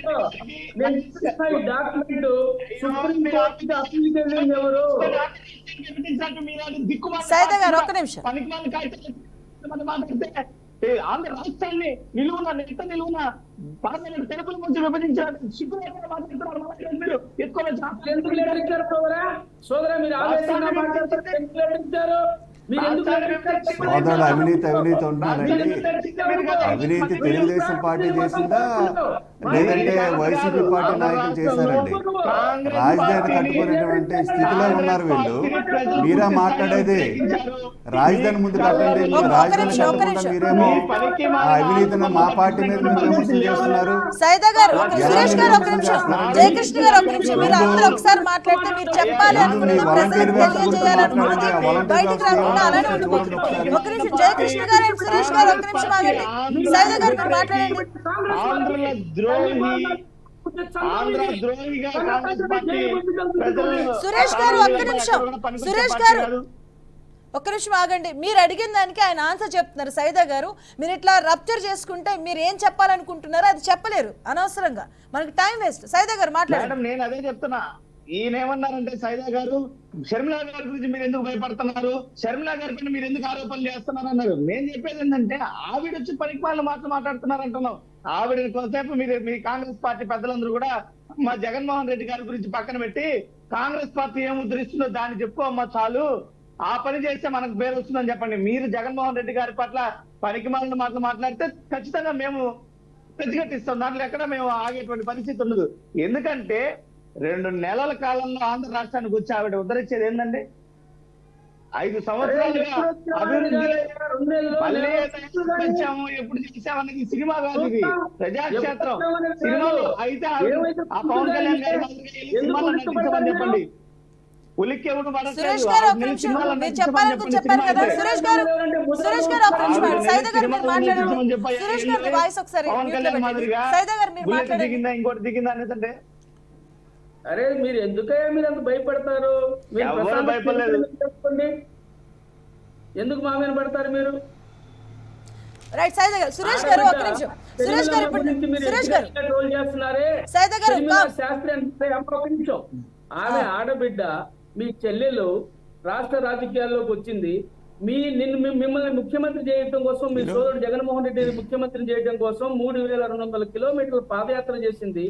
సైదా గారు ఒక్క నిమిషం. ఆంధ్ర రాష్ట్రాన్ని నిలువున నిలువున పార్లమెంట్ తెలుపుల నుంచి విభజించారు. సిగ్గు లేకుండా మాట్లాడుతున్నారు మీరు. ఎందుకు లెటర్ ఇచ్చారు సోదరా? మీరు ఆవేశంగా మాట్లాడుతారు. సోదరుడు అవినీతి ఉంటున్నారండి. అవినీతి తెలుగుదేశం పార్టీ చేసిందా లేదంటే వైసీపీ పార్టీ నాయకులు చేశారండి? రాజధాని కట్టుకునేటువంటి స్థితిలో ఉన్నారు వీళ్ళు. మీరా మాట్లాడేది రాజధాని ముందు కట్టండి, రాజధాని కట్టకుండా మీరేమో అవినీతిని మా పార్టీ మీద విమర్శలు చేస్తున్నారు. సైదా గారు, సురేష్ గారు ఒక నిమిషం, జయకృష్ణ గారు ఒక నిమిషం, మీరు అందరూ ఒకసారి మాట్లాడితే మీరు చెప్పాలి అనుకున్నది, ప్రజలకు తెలియజేయాలనుకున్నది బయటికి రాకుండా అలానే ఉండిపోతుంది. ఒక నిమిషం జయకృష్ణ గారు అండ్ సురేష్ గారు ఒక నిమిషం ఆగండి. సైదా గారు మీరు మాట్లాడండి. సురేష్ గారు ఒక్క నిమిషం, సురేష్ గారు ఒక్క నిమిషం ఆగండి. మీరు అడిగిన దానికి ఆయన ఆన్సర్ చెప్తున్నారు. సైదా గారు, మీరు ఇట్లా రప్చర్ చేసుకుంటే మీరు ఏం చెప్పాలనుకుంటున్నారో అది చెప్పలేరు అనవసరంగా, మనకి టైం వేస్ట్. సైదా గారు మాట్లాడండి. నేను అదే చెప్తున్నా. ఈయన ఏమన్నారంటే సైదా గారు, షర్మిల గారి గురించి మీరు ఎందుకు భయపడుతున్నారు, షర్మిల గారి పైన మీరు ఎందుకు ఆరోపణలు చేస్తున్నారు అన్నారు. నేను చెప్పేది ఏంటంటే ఆవిడ వచ్చి పనికి వాళ్ళు మాట్లాడుతున్నారు అంటున్నాం. ఆవిడని కొంతసేపు మీ కాంగ్రెస్ పార్టీ పెద్దలందరూ కూడా మా జగన్మోహన్ రెడ్డి గారి గురించి పక్కన పెట్టి కాంగ్రెస్ పార్టీ ఏం ఉద్ధరిస్తుందో దాన్ని చెప్పుకోమ్మా చాలు, ఆ పని చేస్తే మనకు పేరు వస్తుందని చెప్పండి. మీరు జగన్మోహన్ రెడ్డి గారి పట్ల పనికి మాలిన మాటలు మాట్లాడితే ఖచ్చితంగా మేము ప్రతిఘటిస్తాం. దాంట్లో ఎక్కడ మేము ఆగేటువంటి పరిస్థితి ఉండదు. ఎందుకంటే 2 నెలల కాలంలో ఆంధ్ర రాష్ట్రానికి వచ్చి ఆవిడ ఉద్ధరించేది ఏంటండి? 5 సంవత్సరాలుగా అభివృద్ధిలో మళ్ళీ వచ్చాము, ఎప్పుడు చేసామనేది సినిమా కాదు, ఇది ప్రజాక్షేత్రం. సినిమాలో అయితే ఆ పవన్ కళ్యాణ్ గారి సినిమాలో నటించమని చెప్పండి. ఉలిక్కి ఎవరు సురేష్ గారు ఒక నిమిషం, మీరు చెప్పాలనుకుని చెప్పారు కదా. సురేష్ గారు ఒక నిమిషం, సైదా గారు మీరు మాట్లాడారు. సురేష్ గారు వాయిస్ ఒకసారి సైదా గారు మీరు మాట్లాడారు. దిగిందా ఇంకోటి దిగిందా అనేదంటే అరే మీరు ఎందుకయ్యా మీరు అంత భయపడతారు? మీరు ఎవరు భయపడలేదు. చెప్పండి, ఎందుకు మా మీద పడతారు మీరు? రైట్ సైదా గారు. సురేష్ గారు ఒక నిమిషం. సురేష్ గారు సురేష్ గారు ట్రోల్ చేస్తున్నారే సైదా గారు శాస్త్రి అంటే ఒక నిమిషం. ఆమె ఆడబిడ్డ మీ చెల్లెలు రాష్ట్ర రాజకీయాల్లోకి వచ్చింది. మిమ్మల్ని ముఖ్యమంత్రి చేయడం కోసం, మీ సోదరుడు జగన్మోహన్ రెడ్డిని ముఖ్యమంత్రి చేయడం కోసం 3200 కిలోమీటర్ల పాదయాత్ర చేసింది.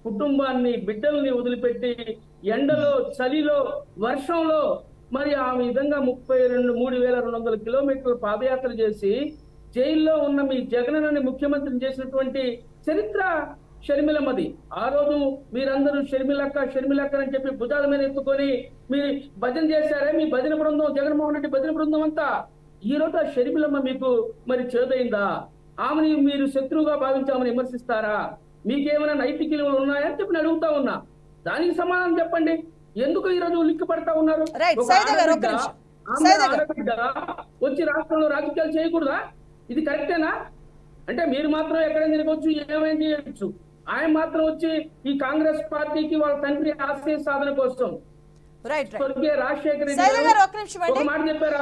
కుటుంబాన్ని, బిడ్డల్ని వదిలిపెట్టి ఎండలో, చలిలో, వర్షంలో మరి ఆ విధంగా 3200 కిలోమీటర్ల పాదయాత్ర చేసి జైల్లో ఉన్న మీ జగనన్నని ముఖ్యమంత్రిని చేసినటువంటి చరిత్ర షర్మిలమ్మది. ఆ రోజు మీరందరూ షర్మిలక్క అని చెప్పి భుజాల మీద ఎత్తుకొని మీరు భజన చేశారే, మీ భజన బృందం, జగన్మోహన్ రెడ్డి భజన బృందం అంతా. ఈ రోజు ఆ షర్మిలమ్మ మీకు మరి చేదైందా? ఆమెని మీరు శత్రువుగా భావించామని విమర్శిస్తారా? మీకేమైనా నైతిక విలువలు ఉన్నాయని చెప్పి నేను అడుగుతా ఉన్నా. దానికి సమాధానం చెప్పండి. ఎందుకు ఈ రోజు ఉలిక్కి పడతా ఉన్నారు? ఆడబిడ్డ వచ్చి రాష్ట్రంలో రాజకీయాలు చేయకూడదా? ఇది కరెక్టేనా? అంటే మీరు మాత్రం ఎక్కడైనా తిరగవచ్చు, ఏమైనా చేయొచ్చు. ఆయన మాత్రం వచ్చి ఈ కాంగ్రెస్ పార్టీకి వాళ్ళ తండ్రి ఆశయ సాధన కోసం రాజశేఖర రెడ్డి ఒక మాట చెప్పారు.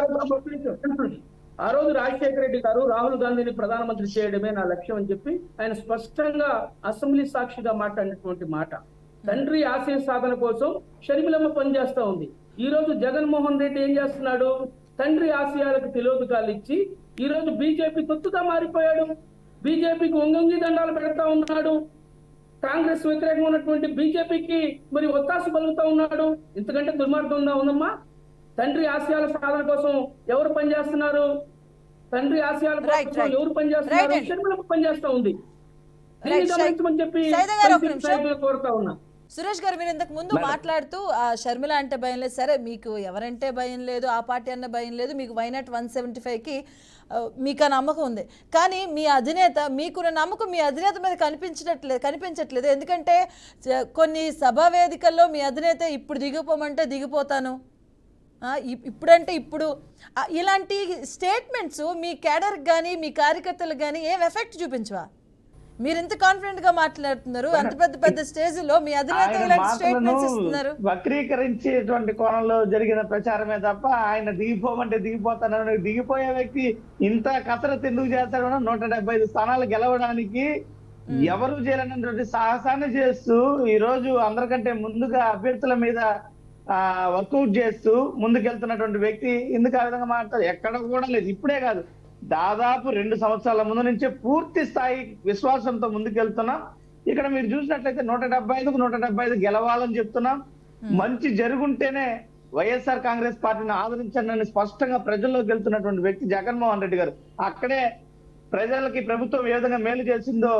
ఆ రోజు రాజశేఖర రెడ్డి గారు రాహుల్ గాంధీని ప్రధానమంత్రి చేయడమే నా లక్ష్యం అని చెప్పి ఆయన స్పష్టంగా అసెంబ్లీ సాక్షిగా మాట్లాడినటువంటి మాట. తండ్రి ఆశయ సాధన కోసం షర్మిలమ్మ పనిచేస్తా ఉంది. ఈ రోజు జగన్మోహన్ రెడ్డి ఏం చేస్తున్నాడు? తండ్రి ఆశయాలకు తిలోదకాలు ఇచ్చి ఈ రోజు బీజేపీ తొత్తుగా మారిపోయాడు. బీజేపీకి వంగంగి దండాలు పెడతా ఉన్నాడు. కాంగ్రెస్ వ్యతిరేకంగా ఉన్నటువంటి బీజేపీకి మరి ఒత్తాసు పలుకుతా ఉన్నాడు. ఇంతకంటే దుర్మార్గం ఉందమ్మా? తండ్రి ఆశయాల సాధన కోసం ఎవరు పనిచేస్తున్నారు? తండ్రి ఆశయాల కోసం ఎవరు పనిచేస్తున్నారు? షర్మిలమ్మ పనిచేస్తా ఉంది. గమనించమని చెప్పి కోరుతా ఉన్నా. సురేష్ గారు, మీరు ఇంతకు ముందు మాట్లాడుతూ షర్మిల అంటే భయం లేదు, సరే మీకు ఎవరంటే భయం లేదు, ఆ పార్టీ అన్న భయం లేదు, మీకు వైనాట్ 175కి మీకు ఆ నమ్మకం ఉంది. కానీ మీ అధినేత, మీకున్న నమ్మకం మీ అధినేత మీద కనిపించట్లేదు. ఎందుకంటే కొన్ని సభా వేదికల్లో మీ అధినేత ఇప్పుడు దిగిపోమంటే దిగిపోతాను, ఇప్పుడంటే ఇప్పుడు, ఇలాంటి స్టేట్మెంట్స్ మీ క్యాడర్కి కానీ మీ కార్యకర్తలకు కానీ ఏం ఎఫెక్ట్ చూపించవా? మీరు ఎంత కాన్ఫిడెంట్ గా మాట్లాడుతున్నారు, అంత పెద్ద స్టేజ్ లో మీ అధినేత ఇలాంటి స్టేట్మెంట్స్ ఇస్తున్నారు. వక్రీకరించేటువంటి కోణంలో జరిగిన ప్రచారమే తప్ప ఆయన దిగిపోమంటే దిగిపోతానని, దిగిపోయే వ్యక్తి ఇంత కసరత్తు ఎందుకు చేస్తాడో 175 స్థానాలు గెలవడానికి ఎవరు చేయలేనటువంటి సాహసాన్ని చేస్తూ ఈ రోజు అందరికంటే ముందుగా అభ్యర్థుల మీద వర్కౌట్ చేస్తూ ముందుకెళ్తున్నటువంటి వ్యక్తి ఎందుకు ఆ విధంగా మాట్లాడతారు? ఎక్కడ కూడా లేదు. ఇప్పుడే కాదు, దాదాపు 2 సంవత్సరాల ముందు నుంచే పూర్తి స్థాయి విశ్వాసంతో ముందుకెళ్తున్నాం. ఇక్కడ మీరు చూసినట్లయితే 175కు 175 గెలవాలని చెప్తున్నాం. మంచి జరుగుంటేనే వైఎస్ఆర్ కాంగ్రెస్ పార్టీని ఆదరించండి స్పష్టంగా ప్రజల్లోకి వెళ్తున్నటువంటి వ్యక్తి జగన్మోహన్ రెడ్డి గారు. అక్కడే ప్రజలకి ప్రభుత్వం ఏ విధంగా మేలు చేసిందో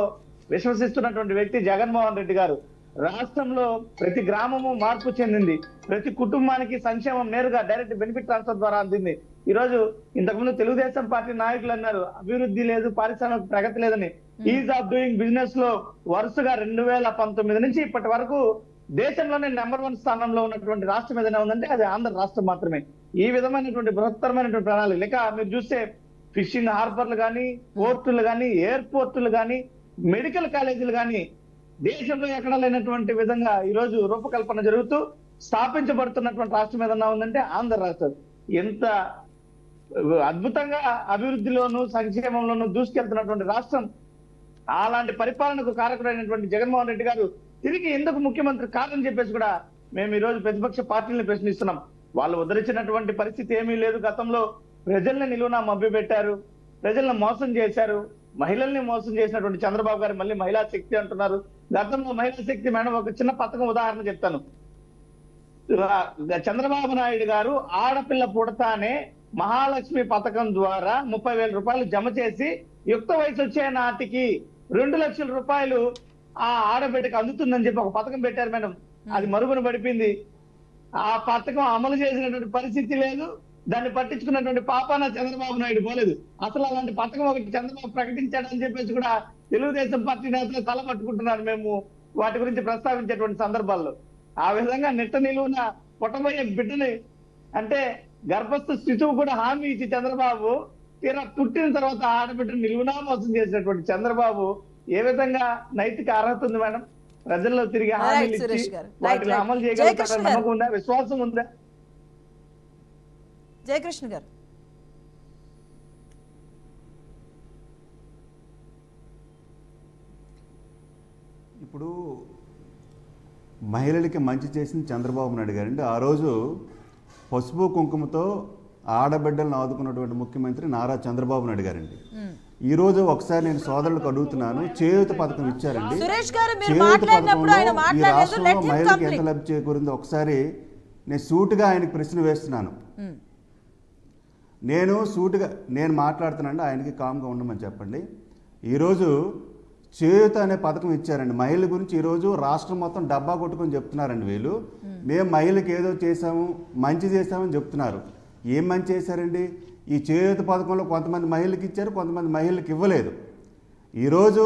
విశ్వసిస్తున్నటువంటి వ్యక్తి జగన్మోహన్ రెడ్డి గారు. రాష్ట్రంలో ప్రతి గ్రామము మార్పు చెందింది, ప్రతి కుటుంబానికి సంక్షేమం నేరుగా డైరెక్ట్ బెనిఫిట్ ట్రాన్స్ఫర్ ద్వారా అందింది. ఈ రోజు ఇంతకుముందు తెలుగుదేశం పార్టీ నాయకులు అన్నారు అభివృద్ధి లేదు, పారిశ్రామిక ప్రగతి లేదని. ఈజ్ ఆఫ్ డూయింగ్ బిజినెస్ లో వరుసగా 2019 నుంచి ఇప్పటి వరకు దేశంలోనే నెంబర్ 1 స్థానంలో ఉన్నటువంటి రాష్ట్రం ఏదైనా ఉందంటే అది ఆంధ్ర రాష్ట్రం మాత్రమే. ఈ విధమైనటువంటి బృహత్తరమైనటువంటి ప్రణాళిక లేక మీరు చూస్తే ఫిషింగ్ హార్బర్లు కానీ, పోర్టులు కానీ, ఎయిర్పోర్టులు కానీ, మెడికల్ కాలేజీలు కానీ దేశంలో ఎక్కడ లేనటువంటి విధంగా ఈ రోజు రూపకల్పన జరుగుతూ స్థాపించబడుతున్నటువంటి రాష్ట్రం ఏదన్నా ఉందంటే ఆంధ్ర రాష్ట్రం. ఎంత అద్భుతంగా అభివృద్ధిలోను సంక్షేమంలోనూ దూసుకెళ్తున్నటువంటి రాష్ట్రం. అలాంటి పరిపాలనకు కారకుడైనటువంటి జగన్మోహన్ రెడ్డి గారు తిరిగి ఎందుకు ముఖ్యమంత్రి కాదని చెప్పేసి కూడా మేము ఈ రోజు ప్రతిపక్ష పార్టీలను ప్రశ్నిస్తున్నాం. వాళ్ళు ఉద్ధరించినటువంటి పరిస్థితి ఏమీ లేదు. గతంలో ప్రజల్ని నిలువునా మభ్యపెట్టారు, ప్రజలను మోసం చేశారు, మహిళల్ని మోసం చేసినటువంటి చంద్రబాబు గారు మళ్ళీ మహిళా శక్తి అంటున్నారు. గతంలో మహిళా శక్తి మేడం ఒక చిన్న పథకం ఉదాహరణ చెప్తాను. చంద్రబాబు నాయుడు గారు ఆడపిల్ల పుడతానే మహాలక్ష్మి పథకం ద్వారా 30,000 రూపాయలు జమ చేసి యుక్త వయసు వచ్చే నాటికి 2 లక్షల రూపాయలు ఆ ఆడబిడ్డకు అందుతుందని చెప్పి ఒక పథకం పెట్టారు మేడం. అది మరుగున పడిపోయింది. ఆ పథకం అమలు చేసినటువంటి పరిస్థితి లేదు. దాన్ని పట్టించుకున్నటువంటి పాపాన చంద్రబాబు నాయుడు పోలేదు. అసలు అలాంటి పథకం ఒకటి చంద్రబాబు ప్రకటించాడని చెప్పేసి కూడా తెలుగుదేశం పార్టీ నేతలు తల పట్టుకుంటున్నారు మేము వాటి గురించి ప్రస్తావించేటువంటి సందర్భాల్లో. ఆ విధంగా నిట్ట నిలువున పుట్టబోయే బిడ్డని అంటే గర్భస్థ శిశువు కూడా హామీ ఇచ్చి చంద్రబాబు తీరా పుట్టిన తర్వాత ఆడబిడ్డను నిలువునా మోసం చేసినటువంటి చంద్రబాబు ఏ విధంగా నైతిక అర్హత ఉంది మేడం? ప్రజల్లో తిరిగి హామీలు ఇచ్చి సురేష్ గారు. వాటిని అమలు చేయగలుగుతారని నమ్మకం ఉందా, విశ్వాసం ఉందా? జయకృష్ణ గారు. ఇప్పుడు మహిళలకి మంచి చేసింది చంద్రబాబు నాయుడు గారండి. ఆ రోజు పసుపు కుంకుమతో ఆడబిడ్డలను ఆదుకున్నటువంటి ముఖ్యమంత్రి నారా చంద్రబాబు నాయుడు గారండి. ఈ రోజు ఒకసారి నేను సోదరులకు అడుగుతున్నాను, చేయూత పథకం ఇచ్చారండి. సురేష్ గారు మీరు చేయూత మాట్లాడినప్పుడు ఆయన పథకంలో ఈ మాట్లాడలేదు. రాష్ట్రంలో Let him మహిళలకు ఎంత complete. లబ్ధి చేకూరిందో ఒకసారి నేను సూటిగా ఆయనకి ప్రశ్న వేస్తున్నాను. నేను మాట్లాడుతున్నానండి, ఆయనకి కామ్గా ఉండమని చెప్పండి. ఈరోజు చేయూత అనే పథకం ఇచ్చారండి మహిళల గురించి. ఈరోజు రాష్ట్రం మొత్తం డబ్బా కొట్టుకొని చెప్తున్నారండి వీళ్ళు. మేము మహిళలకు ఏదో చేసాము, మంచి చేసామని చెప్తున్నారు. ఏం మంచి చేశారండి? ఈ చేయూత పథకంలో కొంతమంది మహిళలకు ఇచ్చారు, కొంతమంది మహిళలకు ఇవ్వలేదు. ఈరోజు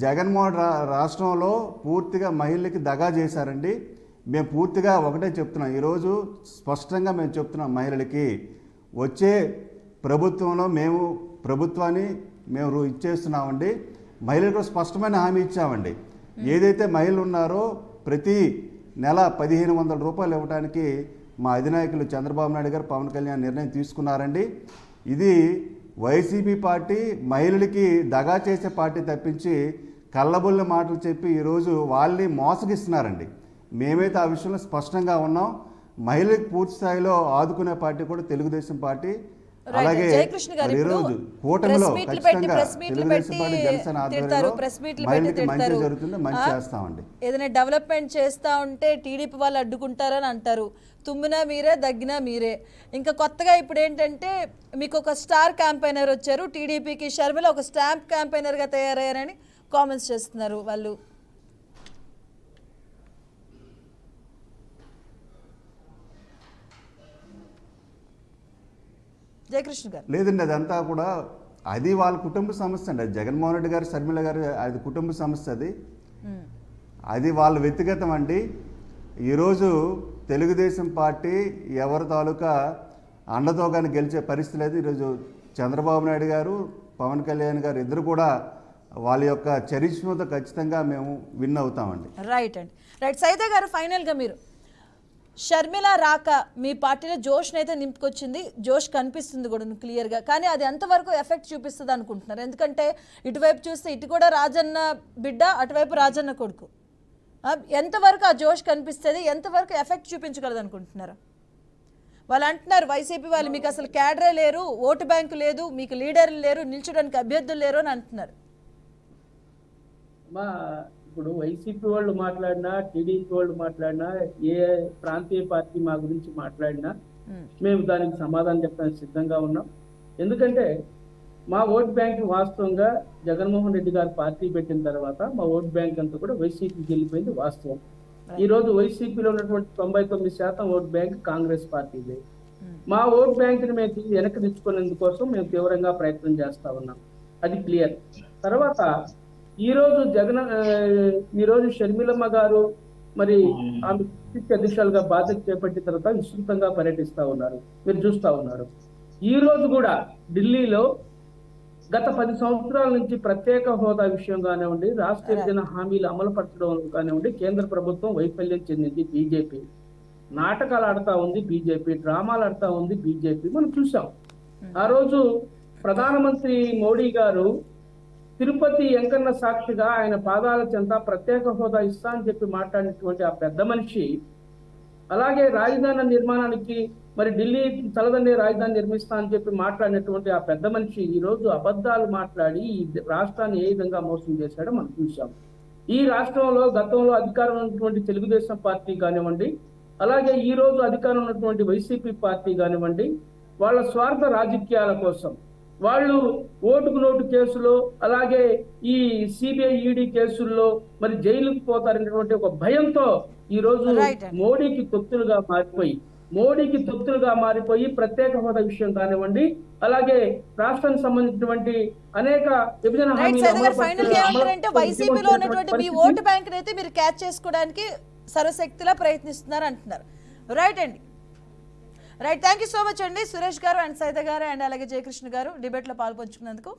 జగన్మోహన్ రాష్ట్రంలో పూర్తిగా మహిళలకి దగా చేశారండి. మేము పూర్తిగా ఒకటే చెప్తున్నాం, ఈరోజు స్పష్టంగా మేము చెప్తున్నాం, మహిళలకి వచ్చే ప్రభుత్వంలో మేము ప్రభుత్వాన్ని మేము ఇచ్చేస్తున్నామండి. మహిళలకు స్పష్టమైన హామీ ఇచ్చామండి. ఏదైతే మహిళలు ఉన్నారో ప్రతి నెల 1500 రూపాయలు ఇవ్వడానికి మా అధినాయకులు చంద్రబాబు నాయుడు గారు, పవన్ కళ్యాణ్ నిర్ణయం తీసుకున్నారండి. ఇది వైసీపీ పార్టీ మహిళలకి దగా చేసే పార్టీ తప్పించి కళ్ళబుల్ల మాటలు చెప్పి ఈరోజు వాళ్ళని మోసగిస్తున్నారండి. మేమైతే ఆ విషయంలో స్పష్టంగా ఉన్నాం. మహిళలకు పూర్తి స్థాయిలో ఆదుకునే పార్టీ కూడా తెలుగుదేశం పార్టీ. అలాగే ఈరోజు కూటమిలో ఖచ్చితంగా తెలుగుదేశం పార్టీ, జనసేన ఆధ్వర్యంలో మహిళలకి మంచి జరుగుతుంది, మంచి చేస్తామండి. ఏదైనా డెవలప్మెంట్ చేస్తా ఉంటే టీడీపీ వాళ్ళు అడ్డుకుంటారని అంటారు. తుమ్మినా మీరే, దగ్గినా మీరే. ఇంకా కొత్తగా ఇప్పుడు ఏంటంటే మీకు ఒక స్టార్ క్యాంపెయినర్ వచ్చారు టీడీపీకి. షర్మిల ఒక స్టాంప్ క్యాంపెయినర్గా తయారయ్యారని కామెంట్స్ చేస్తున్నారు వాళ్ళు. జయకృష్ణ గారు. లేదండి, అదంతా కూడా అది వాళ్ళ కుటుంబ సమస్య అండి. అది జగన్మోహన్ రెడ్డి గారు, షర్మిల గారు, అది కుటుంబ సమస్య. అది వాళ్ళ వ్యక్తిగతం అండి. ఈరోజు తెలుగుదేశం పార్టీ ఎవరి తాలూకా అండతో కానీ గెలిచే పరిస్థితి లేదు. ఈరోజు చంద్రబాబు నాయుడు గారు, పవన్ కళ్యాణ్ గారు ఇద్దరు కూడా వాళ్ళ యొక్క చరిష్మతో ఖచ్చితంగా మేము విన్ అవుతామండి. రైట్ అండి, రైట్. సైతే గారు, ఫైనల్గా మీరు షర్మిల రాక మీ పార్టీలో జోష్ని అయితే నింపుకొచ్చింది, జోష్ కనిపిస్తుంది కూడా క్లియర్గా. కానీ అది ఎంతవరకు ఎఫెక్ట్ చూపిస్తుంది అనుకుంటున్నారు? ఎందుకంటే ఇటువైపు చూస్తే ఇటు కూడా రాజన్న బిడ్డ, అటువైపు రాజన్న కొడుకు. ఎంతవరకు ఆ జోష్ కనిపిస్తుంది, ఎంతవరకు ఎఫెక్ట్ చూపించగలదు అనుకుంటున్నారు? వాళ్ళు అంటున్నారు వైసీపీ వాళ్ళు, మీకు అసలు క్యాడరే లేరు, ఓటు బ్యాంకు లేదు, మీకు లీడర్లు లేరు, నిల్చోడానికి అభ్యర్థులు లేరు అని అంటున్నారు. ఇప్పుడు వైసీపీ వాళ్ళు మాట్లాడినా, టీడీపీ వాళ్ళు మాట్లాడినా, ఏ ప్రాంతీయ పార్టీ మా గురించి మాట్లాడినా మేము దానికి సమాధానం చెప్పడానికి సిద్ధంగా ఉన్నాం. ఎందుకంటే మా ఓట్ బ్యాంక్ వాస్తవంగా జగన్మోహన్ రెడ్డి గారు పార్టీ పెట్టిన తర్వాత మా ఓట్ బ్యాంక్ అంతా కూడా వైసీపీకి వెళ్ళిపోయింది వాస్తవం. ఈ రోజు వైసీపీలో ఉన్నటువంటి 99% ఓట్ బ్యాంక్ కాంగ్రెస్ పార్టీదే. మా ఓట్ బ్యాంక్ ని మేము వెనక్కి తెచ్చుకునేందుకోసం మేము తీవ్రంగా ప్రయత్నం చేస్తా ఉన్నాం, అది క్లియర్. తర్వాత ఈ రోజు షర్మిలమ్మ గారు మరి ఆమె అధ్యక్షులుగా బాధ్యత చేపట్టిన తర్వాత విస్తృతంగా పర్యటిస్తా ఉన్నారు, మీరు చూస్తా ఉన్నారు. ఈ రోజు కూడా ఢిల్లీలో గత 10 సంవత్సరాల నుంచి ప్రత్యేక హోదా విషయం కానివ్వండి, రాష్ట్ర విభజన హామీలు అమలు పరచడం కానివ్వండి, కేంద్ర ప్రభుత్వం వైఫల్యం చెందింది. బీజేపీ నాటకాలు ఆడుతా ఉంది, బీజేపీ డ్రామాలు ఆడుతా ఉంది, బీజేపీ మనం చూసాం. ఆ రోజు ప్రధానమంత్రి మోడీ గారు తిరుపతి వెంకన్న సాక్షిగా ఆయన పాదాల చెంత ప్రత్యేక హోదా ఇస్తా అని చెప్పి మాట్లాడినటువంటి ఆ పెద్ద మనిషి, అలాగే రాజధాని నిర్మాణానికి మరి ఢిల్లీ తలదండే రాజధాని నిర్మిస్తా అని చెప్పి మాట్లాడినటువంటి ఆ పెద్ద మనిషి ఈ రోజు అబద్ధాలు మాట్లాడి ఈ రాష్ట్రాన్ని ఏ విధంగా మోసం చేశాడో మనం చూసాం. ఈ రాష్ట్రంలో గతంలో అధికారం ఉన్నటువంటి తెలుగుదేశం పార్టీ కానివ్వండి, అలాగే ఈ రోజు అధికారం ఉన్నటువంటి వైసీపీ పార్టీ కానివ్వండి, వాళ్ళ స్వార్థ రాజకీయాల కోసం వాళ్ళు ఓటుకు నోటు కేసులో, అలాగే ఈ సిబిఐ ఈడీ కేసుల్లో మరి జైలుకు పోతారనేటువంటి ఒక భయంతో ఈ రోజు మోడీకి తొత్తులుగా మారిపోయి మోడీకి తొత్తులుగా మారిపోయి ప్రత్యేక హోదా విషయం కానివ్వండి, అలాగే రాష్ట్రానికి సంబంధించినటువంటి అనేక విభజన రైట్ హామీల సైద్ గారు అమలు ఫైనల్ పరిస్థితులు ఏమంటారంటే అమలు వైసీపీలో ఉన్నటువంటి మీ పరిస్థితి. ఓటు బ్యాంక్ అయితే మీరు క్యాచ్ చేసుకోవడానికి సర్వశక్తిలా ప్రయత్నిస్తున్నారు అంటున్నారు. రైట్ అండి, right. Thank you so much అండి సురేష్ గారు అండ్ సైద గారు అండ్ అలాగే జయకృష్ణ గారు డిబేట్లో పాల్పంచుకున్నందుకు.